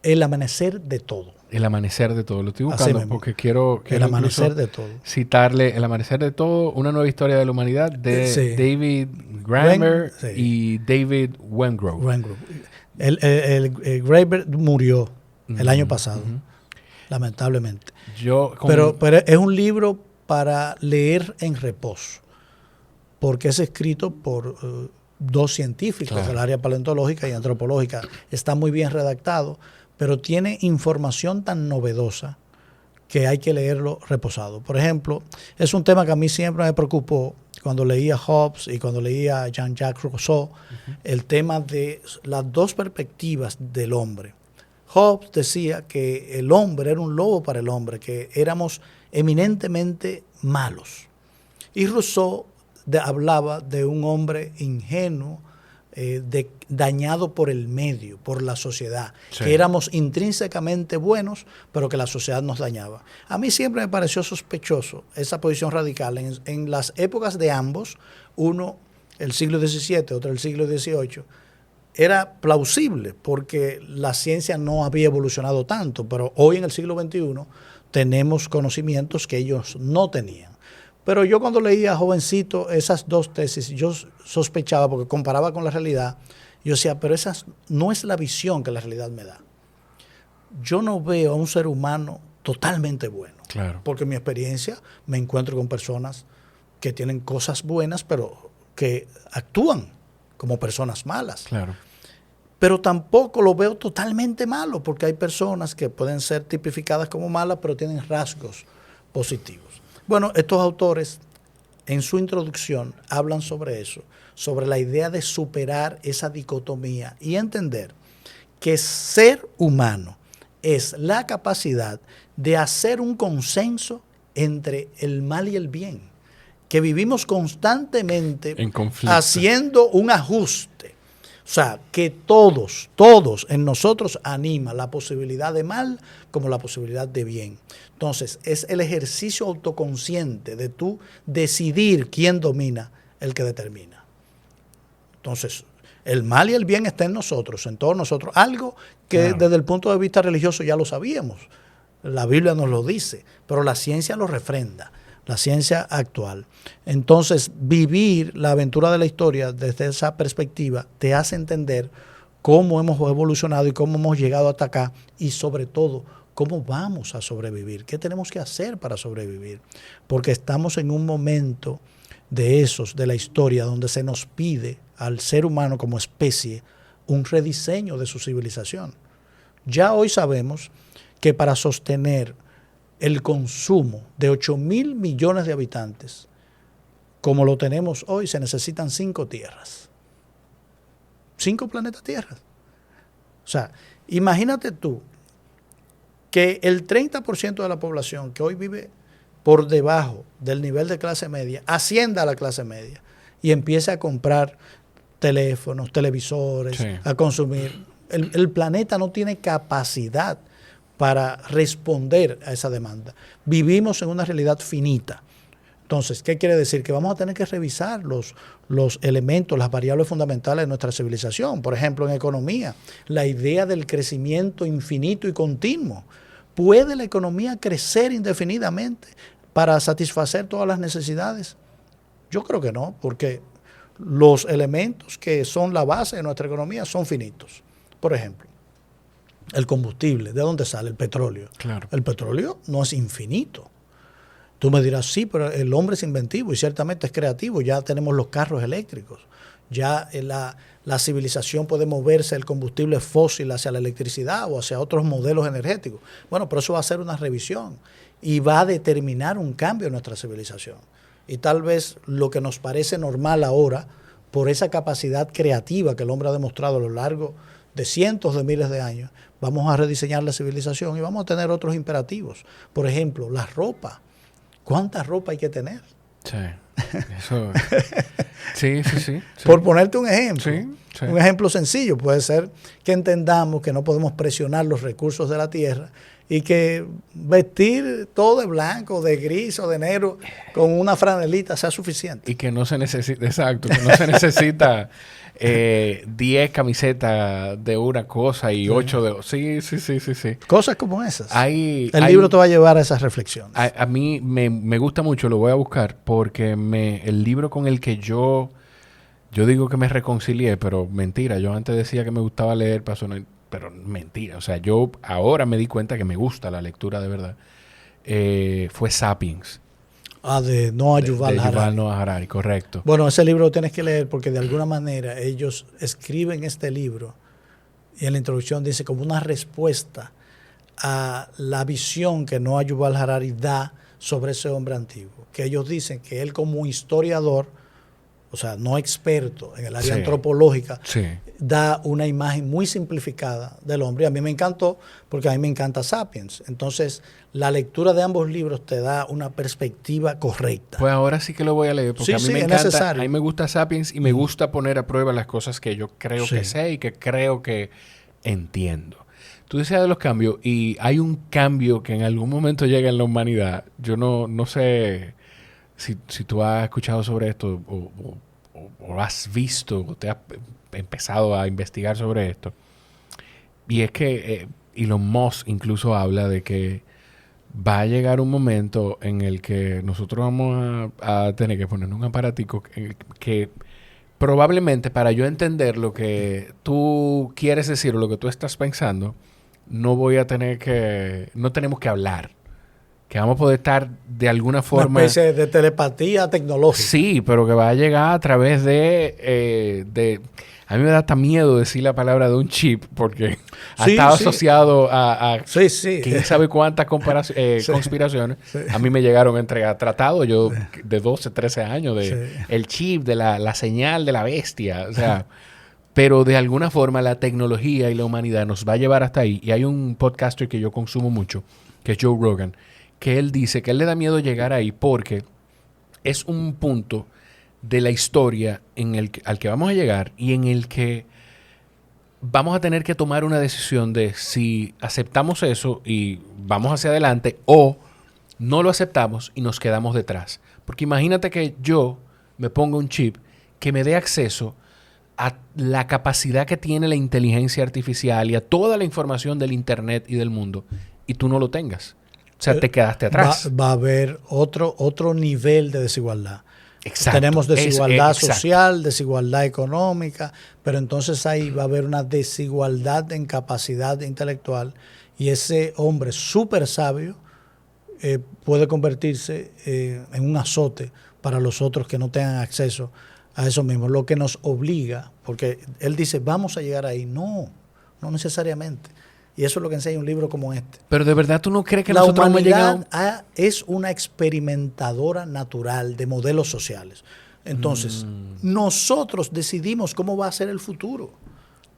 El amanecer de todo. El amanecer de todo. Lo estoy buscando porque quiero El amanecer de todo. Citarle El amanecer de todo, una nueva historia de la humanidad de David Graeber y David Wengrow. El Graeber murió el año pasado, lamentablemente. Pero es un libro para leer en reposo, porque es escrito por dos científicos del área paleontológica y antropológica. Está muy bien redactado, pero tiene información tan novedosa que hay que leerlo reposado. Por ejemplo, es un tema que a mí siempre me preocupó cuando leía Hobbes y cuando leía Jean-Jacques Rousseau, el tema de las dos perspectivas del hombre. Hobbes decía que el hombre era un lobo para el hombre, que éramos eminentemente malos. Y Rousseau hablaba de un hombre ingenuo, dañado por el medio, por la sociedad, que éramos intrínsecamente buenos, pero que la sociedad nos dañaba. A mí siempre me pareció sospechoso esa posición radical. En las épocas de ambos, uno el siglo XVII, otro el siglo XVIII, era plausible porque la ciencia no había evolucionado tanto, pero hoy en el siglo XXI tenemos conocimientos que ellos no tenían. Pero yo cuando leía jovencito esas dos tesis, yo sospechaba, porque comparaba con la realidad, yo decía, pero esa no es la visión que la realidad me da. Yo no veo a un ser humano totalmente bueno. Claro. Porque en mi experiencia me encuentro con personas que tienen cosas buenas, pero que actúan como personas malas. Claro. Pero tampoco lo veo totalmente malo, porque hay personas que pueden ser tipificadas como malas, pero tienen rasgos positivos. Bueno, estos autores en su introducción hablan sobre eso, sobre la idea de superar esa dicotomía y entender que ser humano es la capacidad de hacer un consenso entre el mal y el bien, que vivimos constantemente haciendo un ajuste. O sea, que todos en nosotros anima la posibilidad de mal como la posibilidad de bien. Entonces, es el ejercicio autoconsciente de tú decidir quién domina el que determina. Entonces, el mal y el bien está en nosotros, en todos nosotros. Algo que desde el punto de vista religioso ya lo sabíamos. La Biblia nos lo dice, pero la ciencia lo refrenda. La ciencia actual. Entonces, vivir la aventura de la historia desde esa perspectiva te hace entender cómo hemos evolucionado y cómo hemos llegado hasta acá y sobre todo, cómo vamos a sobrevivir, qué tenemos que hacer para sobrevivir. Porque estamos en un momento de la historia, donde se nos pide al ser humano como especie un rediseño de su civilización. Ya hoy sabemos que para sostener el consumo de 8.000 millones de habitantes, como lo tenemos hoy, se necesitan 5 tierras. 5 planetas tierras. O sea, imagínate tú que el 30% de la población que hoy vive por debajo del nivel de clase media, ascienda a la clase media y empiece a comprar teléfonos, televisores, a consumir. El planeta no tiene capacidad para responder a esa demanda. Vivimos en una realidad finita. Entonces, ¿qué quiere decir? Que vamos a tener que revisar los elementos, las variables fundamentales de nuestra civilización. Por ejemplo, en economía, la idea del crecimiento infinito y continuo. ¿Puede la economía crecer indefinidamente para satisfacer todas las necesidades? Yo creo que no, porque los elementos que son la base de nuestra economía son finitos. Por ejemplo, el combustible, ¿de dónde sale? El petróleo. Claro. El petróleo no es infinito. Tú me dirás, sí, pero el hombre es inventivo y ciertamente es creativo. Ya tenemos los carros eléctricos. Ya la civilización puede moverse del combustible fósil hacia la electricidad o hacia otros modelos energéticos. Bueno, pero eso va a ser una revisión y va a determinar un cambio en nuestra civilización. Y tal vez lo que nos parece normal ahora, por esa capacidad creativa que el hombre ha demostrado a lo largo de cientos de miles de años, vamos a rediseñar la civilización y vamos a tener otros imperativos. Por ejemplo, la ropa. ¿Cuánta ropa hay que tener? Sí. Eso. Sí. Por ponerte un ejemplo. Sí. Sí. Un ejemplo sencillo puede ser que entendamos que no podemos presionar los recursos de la tierra y que vestir todo de blanco, de gris o de negro con una franelita sea suficiente. Y que no se necesita, exacto, que no se necesita 10 camisetas de una cosa y 8 de... Sí. Cosas como esas. El libro te va a llevar a esas reflexiones. A mí me gusta mucho, lo voy a buscar, porque el libro con el que yo digo que me reconcilié, pero mentira, yo antes decía que me gustaba leer, pero mentira, o sea, yo ahora me di cuenta que me gusta la lectura de verdad, fue Sapiens. De Noah Yuval Harari. Yuval Noah Harari, correcto. Bueno, ese libro lo tienes que leer porque de alguna manera ellos escriben este libro y en la introducción dice como una respuesta a la visión que Noah Yuval Harari da sobre ese hombre antiguo. Que ellos dicen que él como historiador, o sea, no experto en el área antropológica, da una imagen muy simplificada del hombre. Y a mí me encantó porque a mí me encanta Sapiens. Entonces, la lectura de ambos libros te da una perspectiva correcta. Pues ahora sí que lo voy a leer porque a mí me encanta, a mí me gusta Sapiens y me gusta poner a prueba las cosas que yo creo que sé y que creo que entiendo. Tú decías de los cambios y hay un cambio que en algún momento llega en la humanidad. Yo no sé si tú has escuchado sobre esto o has visto o te has empezado a investigar sobre esto. Y es que Elon Musk incluso habla de que va a llegar un momento en el que nosotros vamos a tener que poner un aparatico que probablemente para yo entender lo que tú quieres decir o lo que tú estás pensando, no tenemos que hablar. Que vamos a poder estar de alguna forma... Una especie de telepatía tecnológica. Sí, pero que va a llegar a través de... A mí me da hasta miedo decir la palabra de un chip porque ha estado asociado a quién sabe cuántas conspiraciones. Sí. A mí me llegaron a tratado yo de 12, 13 años de el chip, de la señal de la bestia. O sea, pero de alguna forma la tecnología y la humanidad nos va a llevar hasta ahí. Y hay un podcaster que yo consumo mucho, que es Joe Rogan, que él dice que él le da miedo llegar ahí porque es un punto de la historia al que vamos a llegar y en el que vamos a tener que tomar una decisión de si aceptamos eso y vamos hacia adelante o no lo aceptamos y nos quedamos detrás. Porque imagínate que yo me ponga un chip que me dé acceso a la capacidad que tiene la inteligencia artificial y a toda la información del internet y del mundo y tú no lo tengas. O sea, te quedaste atrás. Va a haber otro nivel de desigualdad. Exacto. Tenemos desigualdad social, desigualdad económica, pero entonces ahí va a haber una desigualdad en capacidad intelectual y ese hombre súper sabio puede convertirse en un azote para los otros que no tengan acceso a eso mismo, lo que nos obliga, porque él dice, vamos a llegar ahí. No necesariamente. Y eso es lo que enseña un libro como este. Pero de verdad tú no crees que la nosotros hemos humanidad llegado... es una experimentadora natural de modelos sociales. Entonces, nosotros decidimos cómo va a ser el futuro.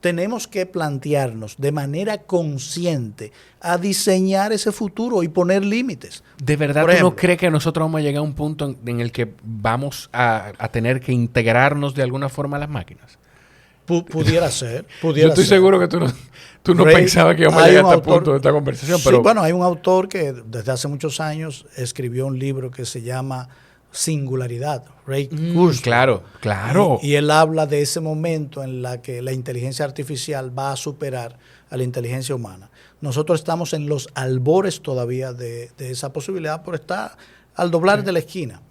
Tenemos que plantearnos de manera consciente a diseñar ese futuro y poner límites. ¿De verdad tú no crees que nosotros vamos a llegar a un punto en el que vamos a tener que integrarnos de alguna forma a las máquinas? Pudiera ser. Yo estoy seguro que tú no pensabas que íbamos a llegar a este punto de esta conversación. Sí, pero bueno, hay un autor que desde hace muchos años escribió un libro que se llama Singularidad, Ray Kurzweil. Claro. Y él habla de ese momento en la que la inteligencia artificial va a superar a la inteligencia humana. Nosotros estamos en los albores todavía de esa posibilidad, pero está al doblar de la esquina.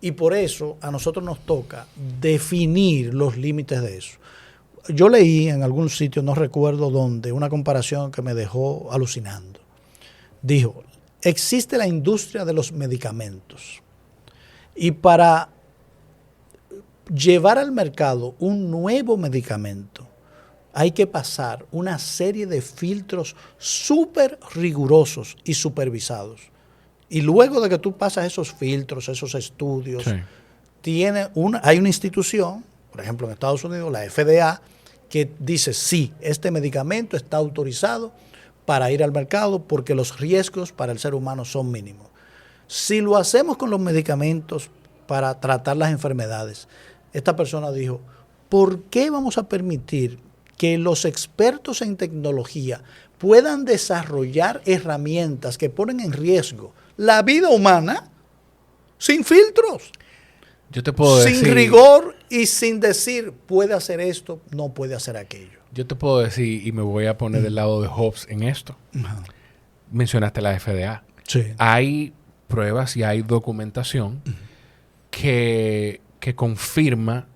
Y por eso a nosotros nos toca definir los límites de eso. Yo leí en algún sitio, no recuerdo dónde, una comparación que me dejó alucinando. Dijo, existe la industria de los medicamentos y para llevar al mercado un nuevo medicamento hay que pasar una serie de filtros súper rigurosos y supervisados. Y luego de que tú pasas esos filtros, esos estudios, hay una institución, por ejemplo en Estados Unidos, la FDA, que dice, sí, este medicamento está autorizado para ir al mercado porque los riesgos para el ser humano son mínimos. Si lo hacemos con los medicamentos para tratar las enfermedades, esta persona dijo, ¿por qué vamos a permitir que los expertos en tecnología puedan desarrollar herramientas que ponen en riesgo la vida humana sin filtros? Yo te puedo sin decir, rigor y sin decir puede hacer esto, no puede hacer aquello. yo te puedo decir, y me voy a poner del lado de Hobbes en esto. Mencionaste la FDA. Sí. Hay pruebas y hay documentación que confirma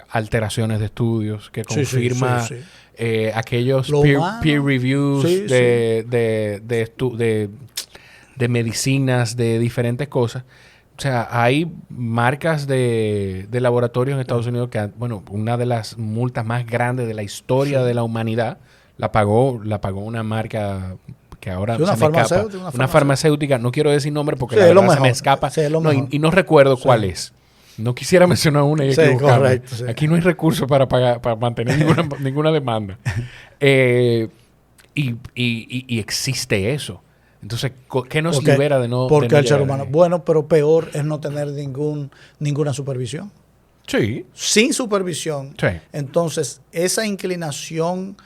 alteraciones de estudios, que confirma aquellos peer reviews de medicinas, de diferentes cosas. O sea, hay marcas de laboratorios en Estados Unidos que, bueno, una de las multas más grandes de la historia de la humanidad la pagó una marca que ahora se me escapa. Una farmacéutica. No quiero decir nombre porque la verdad se me escapa. Y no recuerdo cuál es. No quisiera mencionar una y equivocarme. Correcto, aquí no hay recursos para pagar, para mantener ninguna demanda. Y existe eso. Entonces, ¿qué nos libera de no? Porque de no el ser humano. Bueno, pero peor es no tener ninguna supervisión. Sí. Sin supervisión. Sí. Entonces, esa inclinación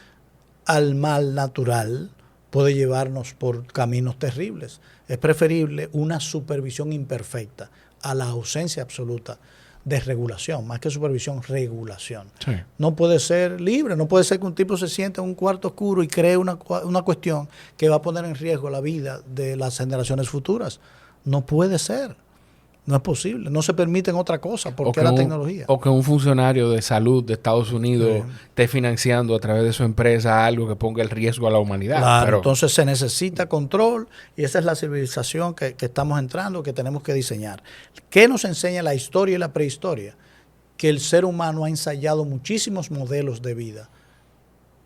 al mal natural puede llevarnos por caminos terribles. Es preferible una supervisión imperfecta a la ausencia absoluta de regulación, más que supervisión, regulación. Sí. No puede ser libre, no puede ser que un tipo se siente en un cuarto oscuro y cree una cuestión que va a poner en riesgo la vida de las generaciones futuras. No puede ser. No es posible. No se permiten otra cosa porque la tecnología. O que un funcionario de salud de Estados Unidos esté financiando a través de su empresa algo que ponga el riesgo a la humanidad. Claro, entonces se necesita control y esa es la civilización que estamos entrando, que tenemos que diseñar. ¿Qué nos enseña la historia y la prehistoria? Que el ser humano ha ensayado muchísimos modelos de vida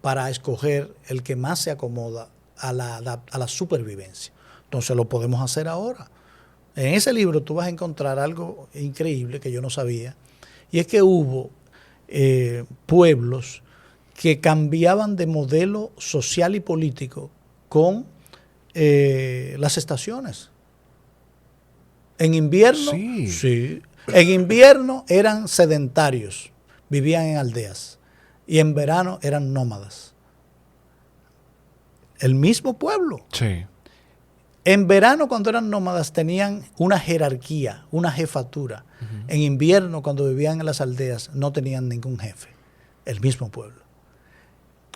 para escoger el que más se acomoda a la supervivencia. Entonces lo podemos hacer ahora. En ese libro tú vas a encontrar algo increíble que yo no sabía, y es que hubo pueblos que cambiaban de modelo social y político con las estaciones. En invierno, en invierno eran sedentarios, vivían en aldeas, y en verano eran nómadas. El mismo pueblo. Sí. En verano, cuando eran nómadas, tenían una jerarquía, una jefatura. En invierno, cuando vivían en las aldeas, no tenían ningún jefe. El mismo pueblo.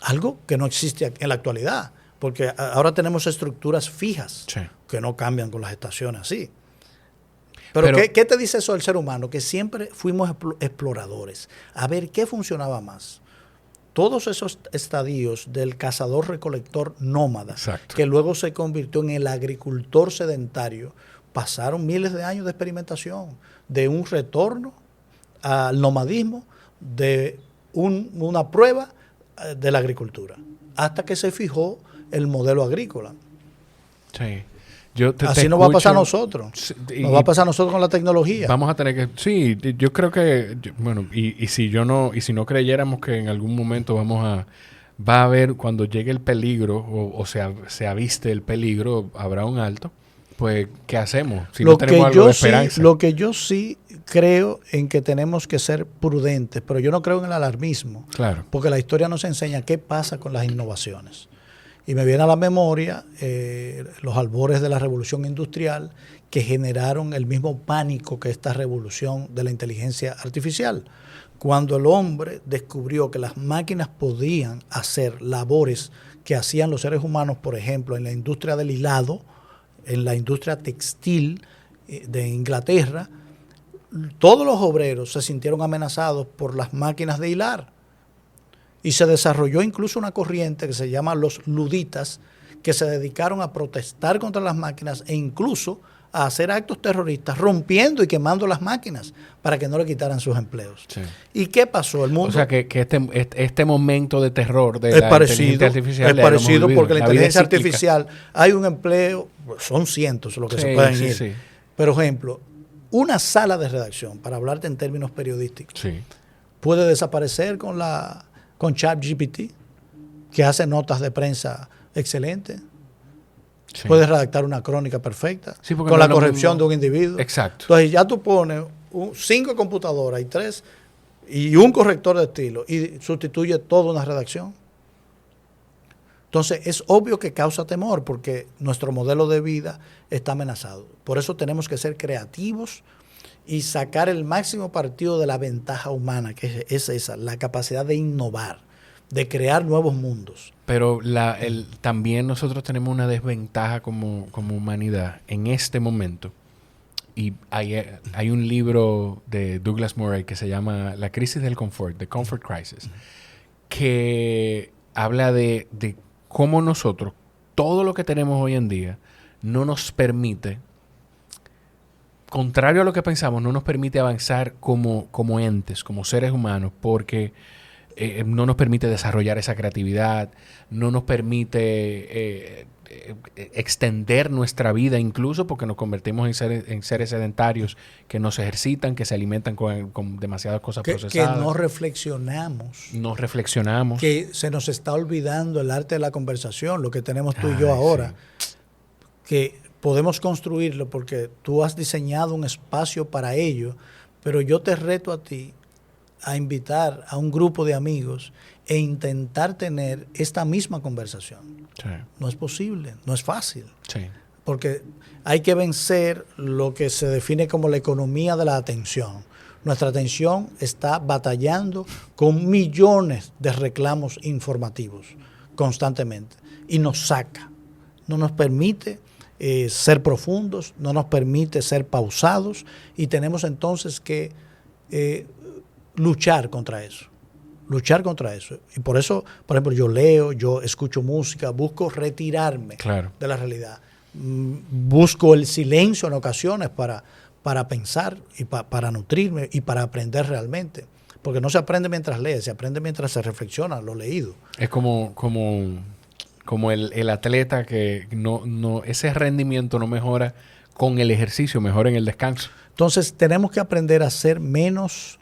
Algo que no existe en la actualidad, porque ahora tenemos estructuras fijas que no cambian con las estaciones así. Pero ¿qué te dice eso del ser humano? Que siempre fuimos exploradores. A ver, ¿qué funcionaba más? Todos esos estadios del cazador-recolector nómada, que luego se convirtió en el agricultor sedentario, pasaron miles de años de experimentación, de un retorno al nomadismo, de una prueba de la agricultura, hasta que se fijó el modelo agrícola. Sí. Así nos va a pasar a nosotros. Nos va a pasar a nosotros con la tecnología. Vamos a tener que... Sí, yo creo que... Bueno, y si no creyéramos que en algún momento va a haber, cuando llegue el peligro o se aviste el peligro, habrá un alto, pues, ¿qué hacemos? Si no tenemos algo de esperanza. Lo que yo sí creo en que tenemos que ser prudentes, pero yo no creo en el alarmismo. Claro. Porque la historia nos enseña qué pasa con las innovaciones. Y me viene a la memoria los albores de la revolución industrial que generaron el mismo pánico que esta revolución de la inteligencia artificial. Cuando el hombre descubrió que las máquinas podían hacer labores que hacían los seres humanos, por ejemplo, en la industria del hilado, en la industria textil de Inglaterra, todos los obreros se sintieron amenazados por las máquinas de hilar. Y se desarrolló incluso una corriente que se llama los luditas, que se dedicaron a protestar contra las máquinas e incluso a hacer actos terroristas, rompiendo y quemando las máquinas para que no le quitaran sus empleos. Sí. ¿Y qué pasó? El mundo... O sea, que este momento de terror de la inteligencia artificial... Es parecido porque la inteligencia artificial, hay un empleo, son cientos los que se pueden ir. Sí. Pero, ejemplo, una sala de redacción, para hablarte en términos periodísticos, puede desaparecer con ChatGPT, que hace notas de prensa excelentes. Sí. Puedes redactar una crónica perfecta con la corrección de un individuo. Exacto. Entonces ya tú pones 5 computadoras y 3 y un corrector de estilo y sustituye toda una redacción. Entonces es obvio que causa temor porque nuestro modelo de vida está amenazado. Por eso tenemos que ser creativos y sacar el máximo partido de la ventaja humana, que es esa, la capacidad de innovar, de crear nuevos mundos. Pero también nosotros tenemos una desventaja como humanidad en este momento. Y hay un libro de Douglas Murray que se llama La crisis del confort, The Comfort Crisis, que habla de cómo nosotros, todo lo que tenemos hoy en día, no nos permite, contrario a lo que pensamos, no nos permite avanzar como entes, como seres humanos, porque no nos permite desarrollar esa creatividad, no nos permite extender nuestra vida, incluso porque nos convertimos en seres sedentarios que no se ejercitan, que se alimentan con demasiadas cosas procesadas. Que no reflexionamos. No reflexionamos. Que se nos está olvidando el arte de la conversación, lo que tenemos tú y yo ahora. Sí. Que podemos construirlo porque tú has diseñado un espacio para ello, pero yo te reto a ti a invitar a un grupo de amigos e intentar tener esta misma conversación. Sí. No es posible, no es fácil. Sí. Porque hay que vencer lo que se define como la economía de la atención. Nuestra atención está batallando con millones de reclamos informativos constantemente y nos saca, no nos permite ser profundos, no nos permite ser pausados y tenemos entonces que luchar contra eso. Y por eso, por ejemplo, yo leo, yo escucho música, busco retirarme de la realidad. Busco el silencio en ocasiones para pensar y para nutrirme y para aprender realmente. Porque no se aprende mientras lee, se aprende mientras se reflexiona lo leído. Es como el atleta que no ese rendimiento no mejora con el ejercicio, mejora en el descanso. Entonces tenemos que aprender a ser más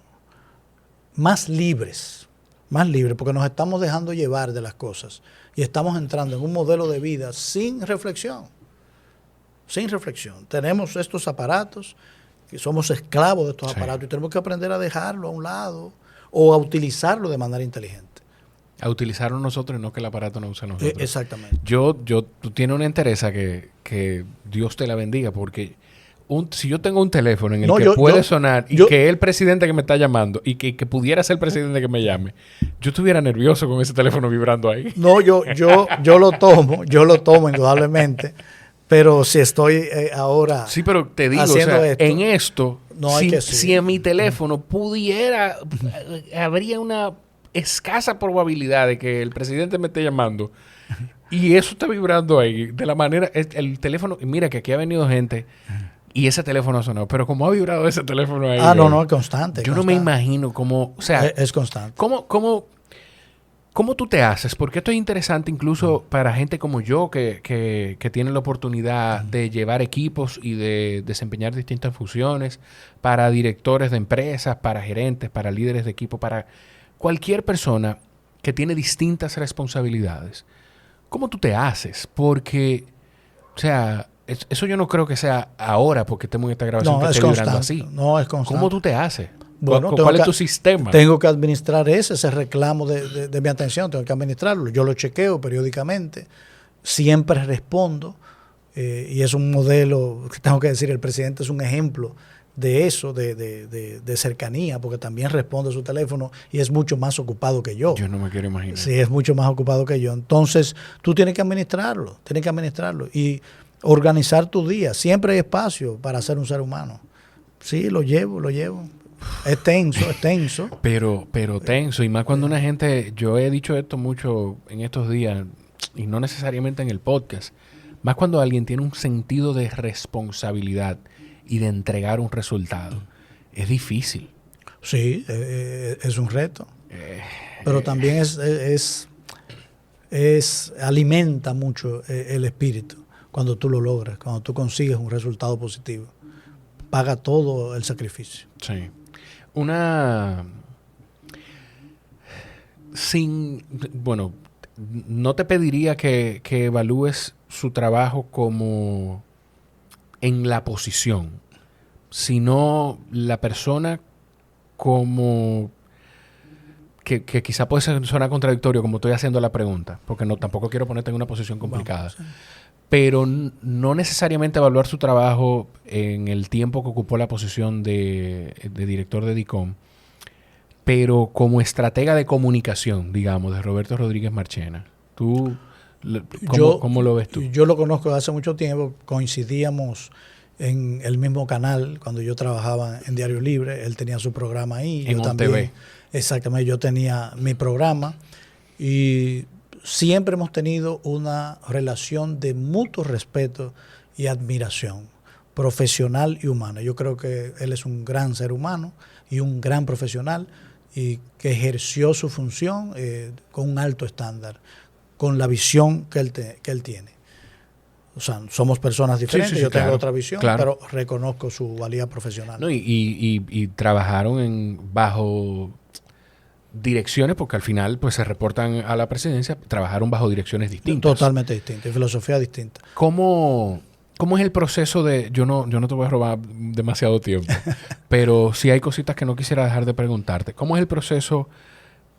libres, porque nos estamos dejando llevar de las cosas y estamos entrando en un modelo de vida sin reflexión. Tenemos estos aparatos, que somos esclavos de estos aparatos y tenemos que aprender a dejarlo a un lado o a utilizarlo de manera inteligente. A utilizarlo nosotros y no que el aparato nos use a nosotros. Exactamente. Tú tienes una entereza que Dios te la bendiga porque si yo tengo un teléfono en el que puede sonar y que es el presidente que me está llamando y que pudiera ser el presidente que me llame, yo estuviera nervioso con ese teléfono vibrando ahí. No, yo lo tomo indudablemente, pero si estoy ahora sí, pero te digo, en esto, si en mi teléfono pudiera, habría una escasa probabilidad de que el presidente me esté llamando y eso está vibrando ahí de la manera, el teléfono, mira que aquí ha venido gente y ese teléfono ha sonado, pero como ha vibrado ese teléfono ahí. No, es constante. Yo no me imagino cómo, o sea, es constante. ¿Cómo tú te haces? Porque esto es interesante incluso para gente como yo que tiene la oportunidad de llevar equipos y de desempeñar distintas funciones, para directores de empresas, para gerentes, para líderes de equipo, para cualquier persona que tiene distintas responsabilidades. ¿Cómo tú te haces? Porque, o sea, eso yo no creo que sea ahora porque estemos en esta grabación que esté vibrando así. No, es constante. ¿Cómo tú te haces? Bueno, ¿Cuál es tu sistema? Tengo que administrar ese reclamo de mi atención, tengo que administrarlo. Yo lo chequeo periódicamente, siempre respondo y es un modelo, tengo que decir, el presidente es un ejemplo de eso, de cercanía, porque también responde a su teléfono y es mucho más ocupado que yo. Yo no me quiero imaginar. Sí, es mucho más ocupado que yo. Entonces, tú tienes que administrarlo y organizar tu día. Siempre hay espacio para ser un ser humano. Sí, lo llevo. Es tenso. Pero tenso. Y más cuando una gente, yo he dicho esto mucho en estos días, y no necesariamente en el podcast, más cuando alguien tiene un sentido de responsabilidad y de entregar un resultado. Es difícil. Sí, es un reto. Pero también alimenta mucho el espíritu cuando tú lo logras, cuando tú consigues un resultado positivo. Paga todo el sacrificio. Sí. No te pediría que evalúes su trabajo como en la posición, sino la persona como que quizá puede sonar contradictorio como estoy haciendo la pregunta, porque tampoco quiero ponerte en una posición complicada. Vamos, sí. Pero no necesariamente evaluar su trabajo en el tiempo que ocupó la posición de director de DICOM, pero como estratega de comunicación, digamos, de Roberto Rodríguez Marchena. ¿Cómo lo ves tú? Yo lo conozco hace mucho tiempo, coincidíamos en el mismo canal cuando yo trabajaba en Diario Libre, él tenía su programa ahí. En OnTV. Exactamente, yo tenía mi programa y siempre hemos tenido una relación de mutuo respeto y admiración, profesional y humana. Yo creo que él es un gran ser humano y un gran profesional y que ejerció su función con un alto estándar, con la visión que él tiene. O sea, somos personas diferentes, yo tengo otra visión, pero reconozco su valía profesional. No, y trabajaron bajo direcciones, porque al final pues se reportan a la presidencia, trabajaron bajo direcciones distintas. Totalmente distintas, filosofía distinta. ¿Cómo es el proceso de...? Yo no te voy a robar demasiado tiempo, pero sí hay cositas que no quisiera dejar de preguntarte. ¿Cómo es el proceso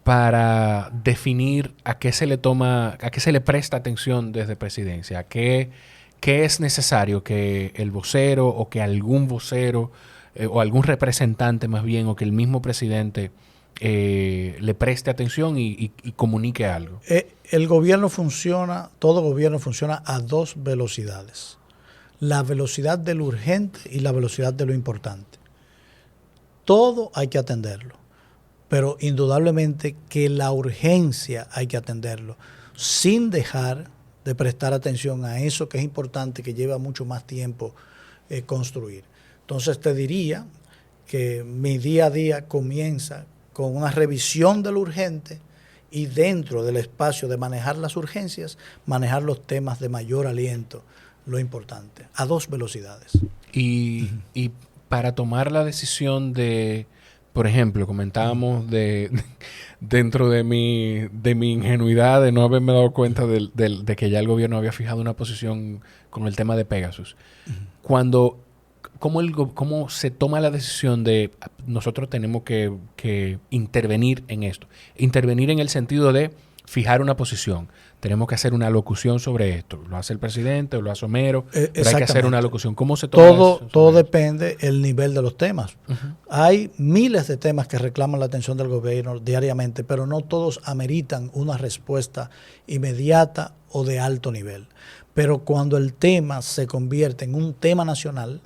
para definir a qué se le presta atención desde presidencia? ¿Qué es necesario que el vocero o que algún vocero o algún representante más bien o que el mismo presidente le preste atención y comunique algo? El gobierno funciona, todo gobierno funciona a dos velocidades. La velocidad de lo urgente y la velocidad de lo importante. Todo hay que atenderlo, pero indudablemente que la urgencia hay que atenderlo, sin dejar de prestar atención a eso que es importante, que lleva mucho más tiempo construir. Entonces te diría que mi día a día comienza con una revisión de lo urgente y dentro del espacio de manejar las urgencias, manejar los temas de mayor aliento, lo importante, a dos velocidades. Y para tomar la decisión de, por ejemplo, comentábamos dentro de mi ingenuidad de no haberme dado cuenta de que ya el gobierno había fijado una posición con el tema de Pegasus. ¿Cómo se toma la decisión de nosotros tenemos que intervenir en esto? Intervenir en el sentido de fijar una posición. Tenemos que hacer una locución sobre esto. Lo hace el presidente o lo hace Homero, pero hay que hacer una locución. ¿Cómo se toma todo depende del nivel de los temas. Hay miles de temas que reclaman la atención del gobierno diariamente, pero no todos ameritan una respuesta inmediata o de alto nivel. Pero cuando el tema se convierte en un tema nacional,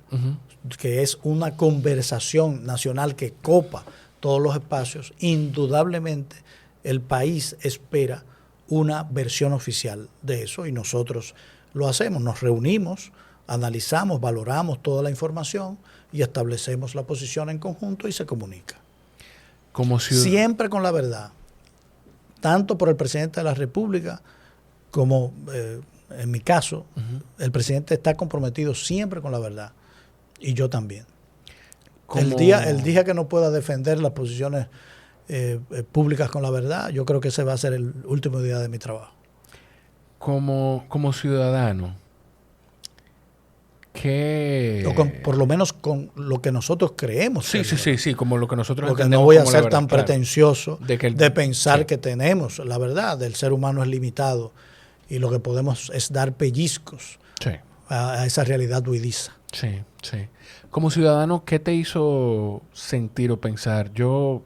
que es una conversación nacional que copa todos los espacios, indudablemente el país espera una versión oficial de eso y nosotros lo hacemos, nos reunimos, analizamos, valoramos toda la información y establecemos la posición en conjunto y se comunica. Siempre con la verdad, tanto por el presidente de la República como en mi caso, el presidente está comprometido siempre con la verdad y yo también. El día que no pueda defender las posiciones públicas con la verdad, yo creo que ese va a ser el último día de mi trabajo. Como ciudadano, por lo menos con lo que nosotros creemos. Sí, como lo que nosotros porque no voy a ser tan pretencioso de pensar que tenemos la verdad. El ser humano es limitado y lo que podemos es dar pellizcos a esa realidad huidiza. Sí. Como ciudadano, ¿qué te hizo sentir o pensar? Yo,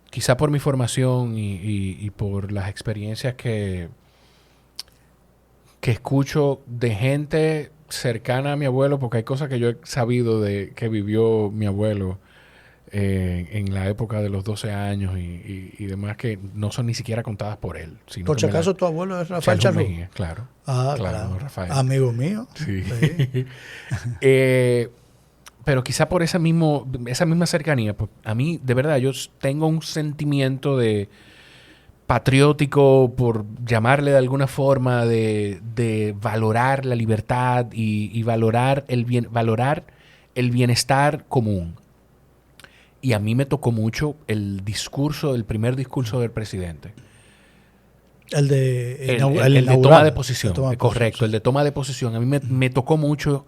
quizá por mi formación y por las experiencias que escucho de gente cercana a mi abuelo, porque hay cosas que yo he sabido de que vivió mi abuelo en la época de los 12 años y demás, que no son ni siquiera contadas por él. Sino por si acaso tu abuelo es Rafael Charrúa. Claro. Claro. Rafael. Amigo mío. Sí. Pero quizá por esa misma cercanía, pues, a mí, de verdad, yo tengo un sentimiento de patriótico, por llamarle de alguna forma, de valorar la libertad y valorar el bienestar común. Y a mí me tocó mucho el primer discurso del presidente. El de toma de posición. Correcto, el de toma de posición. A mí me tocó mucho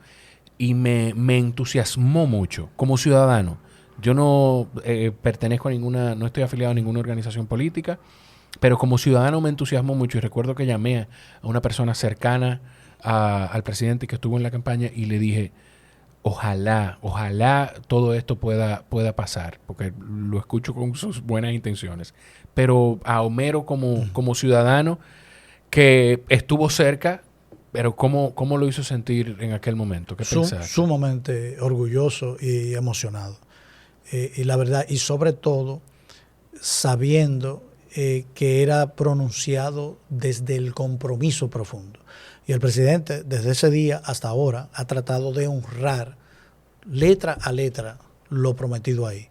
y me entusiasmó mucho como ciudadano Yo no pertenezco a no estoy afiliado a ninguna organización política, pero como ciudadano me entusiasmó mucho y recuerdo que llamé a una persona cercana al presidente que estuvo en la campaña y le dije, ojalá todo esto pueda pasar, porque lo escucho con sus buenas intenciones. Pero a Homero como ciudadano que estuvo cerca, pero ¿cómo lo hizo sentir en aquel momento? ¿Qué pensaste? Sumamente orgulloso y emocionado. Y la verdad, y sobre todo sabiendo que era pronunciado desde el compromiso profundo. Y el presidente, desde ese día hasta ahora, ha tratado de honrar letra a letra lo prometido ahí.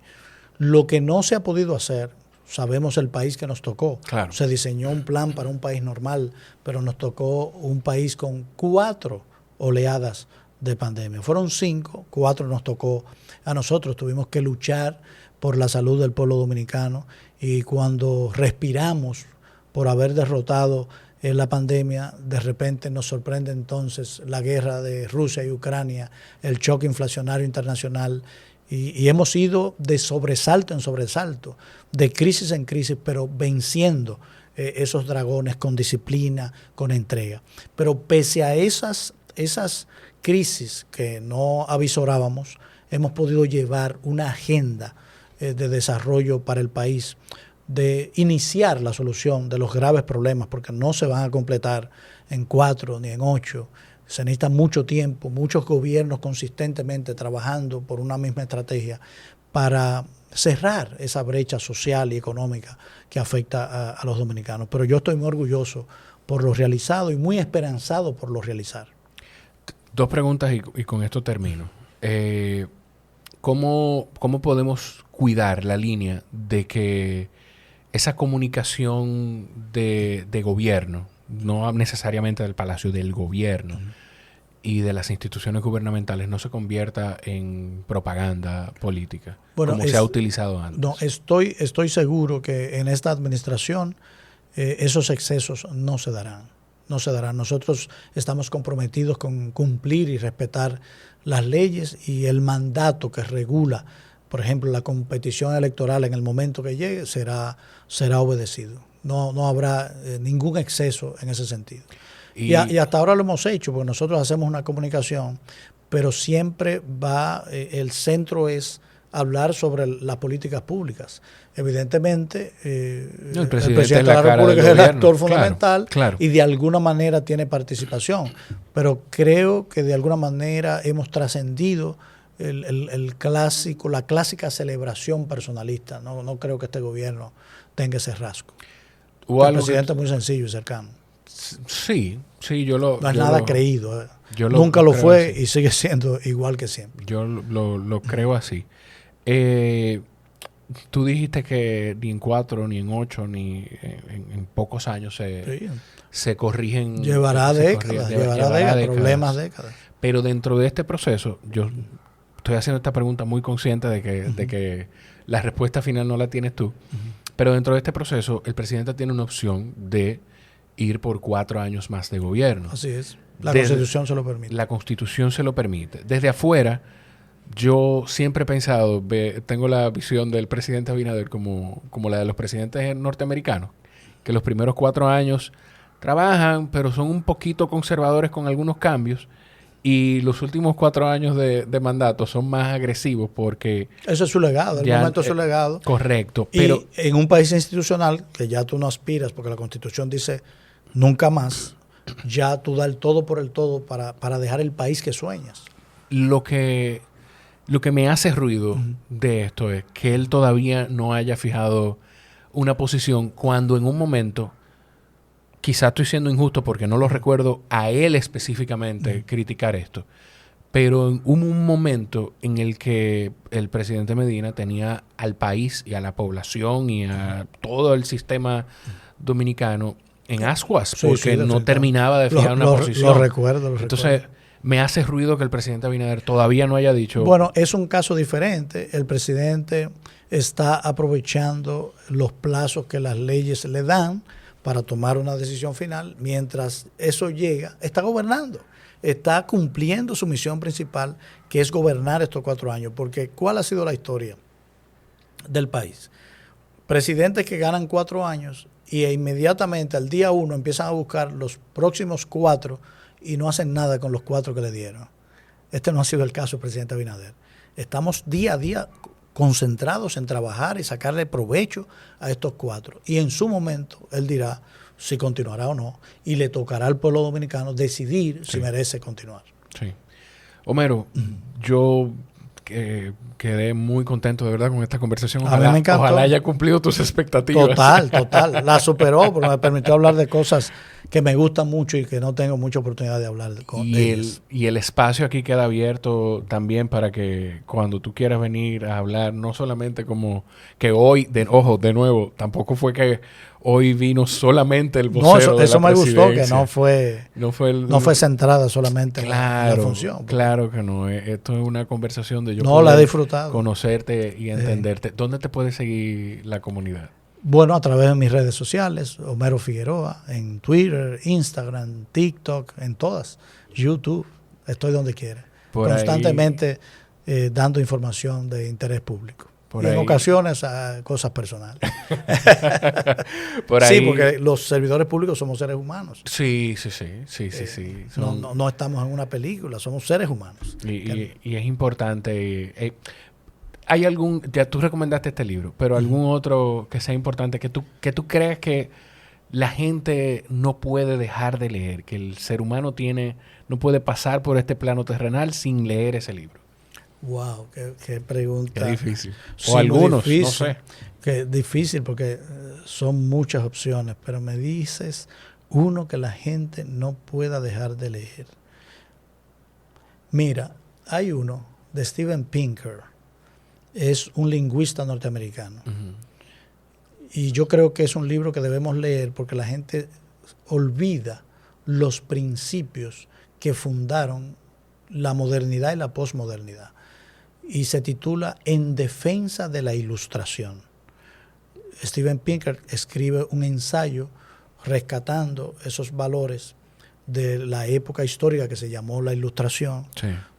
Lo que no se ha podido hacer, sabemos el país que nos tocó. Claro. Se diseñó un plan para un país normal, pero nos tocó un país con 4 oleadas de pandemia. Fueron 5, 4 nos tocó a nosotros. Tuvimos que luchar por la salud del pueblo dominicano y cuando respiramos por haber derrotado la pandemia, de repente nos sorprende entonces la guerra de Rusia y Ucrania, el choque inflacionario internacional y hemos ido de sobresalto en sobresalto, de crisis en crisis, pero venciendo esos dragones con disciplina, con entrega. Pero pese a esas crisis que no avisorábamos, hemos podido llevar una agenda de desarrollo para el país, de iniciar la solución de los graves problemas, porque no se van a completar en 4 ni en 8. Se necesita mucho tiempo, muchos gobiernos consistentemente trabajando por una misma estrategia para cerrar esa brecha social y económica que afecta a los dominicanos. Pero yo estoy muy orgulloso por lo realizado y muy esperanzado por lo realizar. 2 preguntas y con esto termino. ¿Cómo podemos cuidar la línea de que esa comunicación de gobierno, no necesariamente del Palacio, del gobierno y de las instituciones gubernamentales, no se convierta en propaganda política, como se ha utilizado antes? No, estoy seguro que en esta administración esos excesos no se darán. Nosotros estamos comprometidos con cumplir y respetar las leyes y el mandato que regula, por ejemplo, la competición electoral en el momento que llegue será obedecido. No habrá ningún exceso en ese sentido. Y hasta ahora lo hemos hecho, porque nosotros hacemos una comunicación, pero siempre el centro es hablar sobre las políticas públicas. Evidentemente, el presidente de la República es el actor fundamental, claro. Y de alguna manera tiene participación. Pero creo que de alguna manera hemos trascendido la clásica celebración personalista. No creo que este gobierno tenga ese rasgo. El presidente es muy sencillo y cercano. Sí, yo no es nada creído. Nunca lo fue así. Y sigue siendo igual que siempre. Yo lo creo así. Tú dijiste que ni en 4, ni en 8, ni en pocos años se corrigen. Llevará décadas, problemas décadas. Pero dentro de este proceso, yo estoy haciendo esta pregunta muy consciente de que la respuesta final no la tienes tú. Pero dentro de este proceso, el presidente tiene una opción de ir por 4 años más de gobierno. Así es. La Constitución se lo permite. La Constitución se lo permite. Desde afuera, yo siempre he pensado, tengo la visión del presidente Abinader como la de los presidentes norteamericanos, que los primeros 4 años trabajan, pero son un poquito conservadores con algunos cambios, y los últimos 4 años de mandato son más agresivos porque... Eso es su legado, el momento es su legado. Correcto. Pero y en un país institucional, que ya tú no aspiras, porque la Constitución dice nunca más, ya tú das el todo por el todo para dejar el país que sueñas. Lo que me hace ruido de esto es que él todavía no haya fijado una posición cuando en un momento... Quizá estoy siendo injusto porque no lo recuerdo a él específicamente criticar esto, pero hubo un momento en el que el presidente Medina tenía al país y a la población y a todo el sistema dominicano en ascuas porque no terminaba de fijar una posición. Lo recuerdo. Entonces, me hace ruido que el presidente Abinader todavía no haya dicho... Bueno, es un caso diferente. El presidente está aprovechando los plazos que las leyes le dan para tomar una decisión final. Mientras eso llega, está gobernando, está cumpliendo su misión principal, que es gobernar estos 4 años. Porque ¿cuál ha sido la historia? del país. Presidentes que ganan 4 años y inmediatamente al día 1 empiezan a buscar los próximos 4 y no hacen nada con los 4 que le dieron. Este no ha sido el caso del presidente Abinader. Estamos día a día concentrados en trabajar y sacarle provecho a estos 4. Y en su momento él dirá si continuará o no. Y le tocará al pueblo dominicano decidir si merece continuar. Sí. Homero, yo quedé muy contento de verdad con esta conversación. A mí me encantó. Ojalá haya cumplido tus expectativas. Total. La superó, pero me permitió hablar de cosas que me gustan mucho y que no tengo mucha oportunidad de hablar de ellas. Y el espacio aquí queda abierto también para que cuando tú quieras venir a hablar, no solamente como que hoy, de nuevo, tampoco fue que hoy vino solamente el vocero de eso la me gustó, que no fue centrada solamente en la función. Claro que no. Esto es una conversación de yo la he disfrutado. Conocerte y entenderte. ¿Dónde te puede seguir la comunidad? Bueno, a través de mis redes sociales, Homero Figueroa, en Twitter, Instagram, TikTok, en todas, YouTube, estoy donde quiera. Constantemente dando información de interés público. En ocasiones a cosas personales. Sí, porque los servidores públicos somos seres humanos. Sí. No estamos en una película, somos seres humanos. Y es importante. ¿Hay algún, ya tú recomendaste este libro, pero algún otro que sea importante que tú creas que la gente no puede dejar de leer, que el ser humano no puede pasar por este plano terrenal sin leer ese libro? Wow, qué pregunta. Qué difícil. Sí, o algunos, difícil, no sé. Que difícil porque son muchas opciones, pero me dices uno que la gente no pueda dejar de leer. Mira, hay uno de Steven Pinker. Es un lingüista norteamericano. Y yo creo que es un libro que debemos leer porque la gente olvida los principios que fundaron la modernidad y la posmodernidad. Y se titula En defensa de la ilustración. Steven Pinker escribe un ensayo rescatando esos valores de la época histórica que se llamó la Ilustración,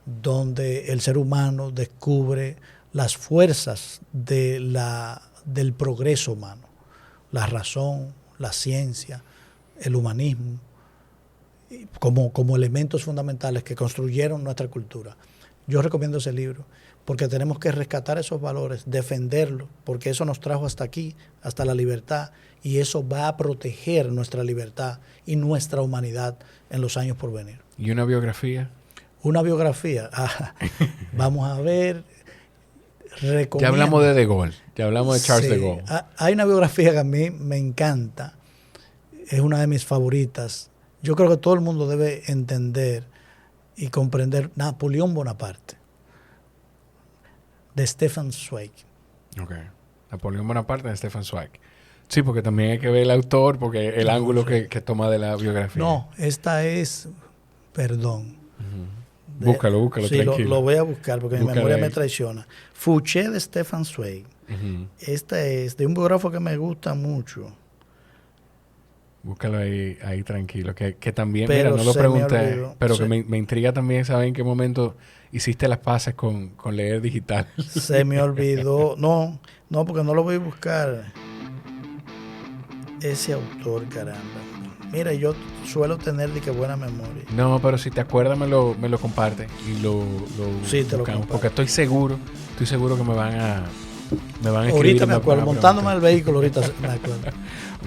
donde el ser humano descubre las fuerzas del progreso humano, la razón, la ciencia, el humanismo, como elementos fundamentales que construyeron nuestra cultura. Yo recomiendo ese libro porque tenemos que rescatar esos valores, defenderlos, porque eso nos trajo hasta aquí, hasta la libertad, y eso va a proteger nuestra libertad y nuestra humanidad en los años por venir. ¿Y una biografía? Una biografía. Vamos a ver. Ya hablamos de Gaulle, ya hablamos de Charles de Gaulle. Hay una biografía que a mí me encanta, es una de mis favoritas. Yo creo que todo el mundo debe entender y comprender Napoleón Bonaparte, de Stefan Zweig. Ok, Napoleón Bonaparte de Stefan Zweig. Sí, porque también hay que ver el autor, porque el ángulo que toma de la biografía. No, esta es, perdón. Búscalo, sí, tranquilo. Lo voy a buscar porque mi memoria me traiciona. Fouché de Stefan Zweig. Esta es de un biógrafo que me gusta mucho. Búscalo ahí tranquilo. Que también, pero mira, no lo pregunté, pero que me intriga también saber en qué momento hiciste las paces con leer digital. Se me olvidó. No, porque no lo voy a buscar. Ese autor, caramba. Mira, yo suelo tener de que buena memoria. No, pero si te acuerdas me lo compartes y lo sí, te buscamos, lo porque estoy seguro que me van a escribir. Ahorita me acuerdo, montándome en el vehículo, ahorita me acuerdo.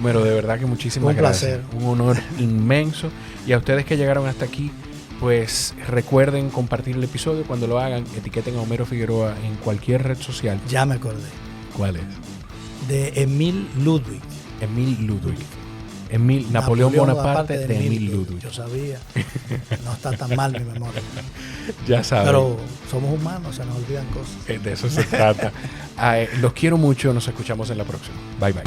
Pero de verdad que muchísimas gracias. Un placer. Un honor inmenso. Y a ustedes que llegaron hasta aquí, pues recuerden compartir el episodio. Cuando lo hagan, etiqueten a Homero Figueroa en cualquier red social. Ya me acordé. ¿Cuál es? De Emil Ludwig. Napoleón Bonaparte de Emil Ludwig. Yo sabía. No está tan mal mi memoria. Ya sabes. Pero somos humanos, se nos olvidan cosas. De eso se trata. Los quiero mucho. Nos escuchamos en la próxima. Bye, bye.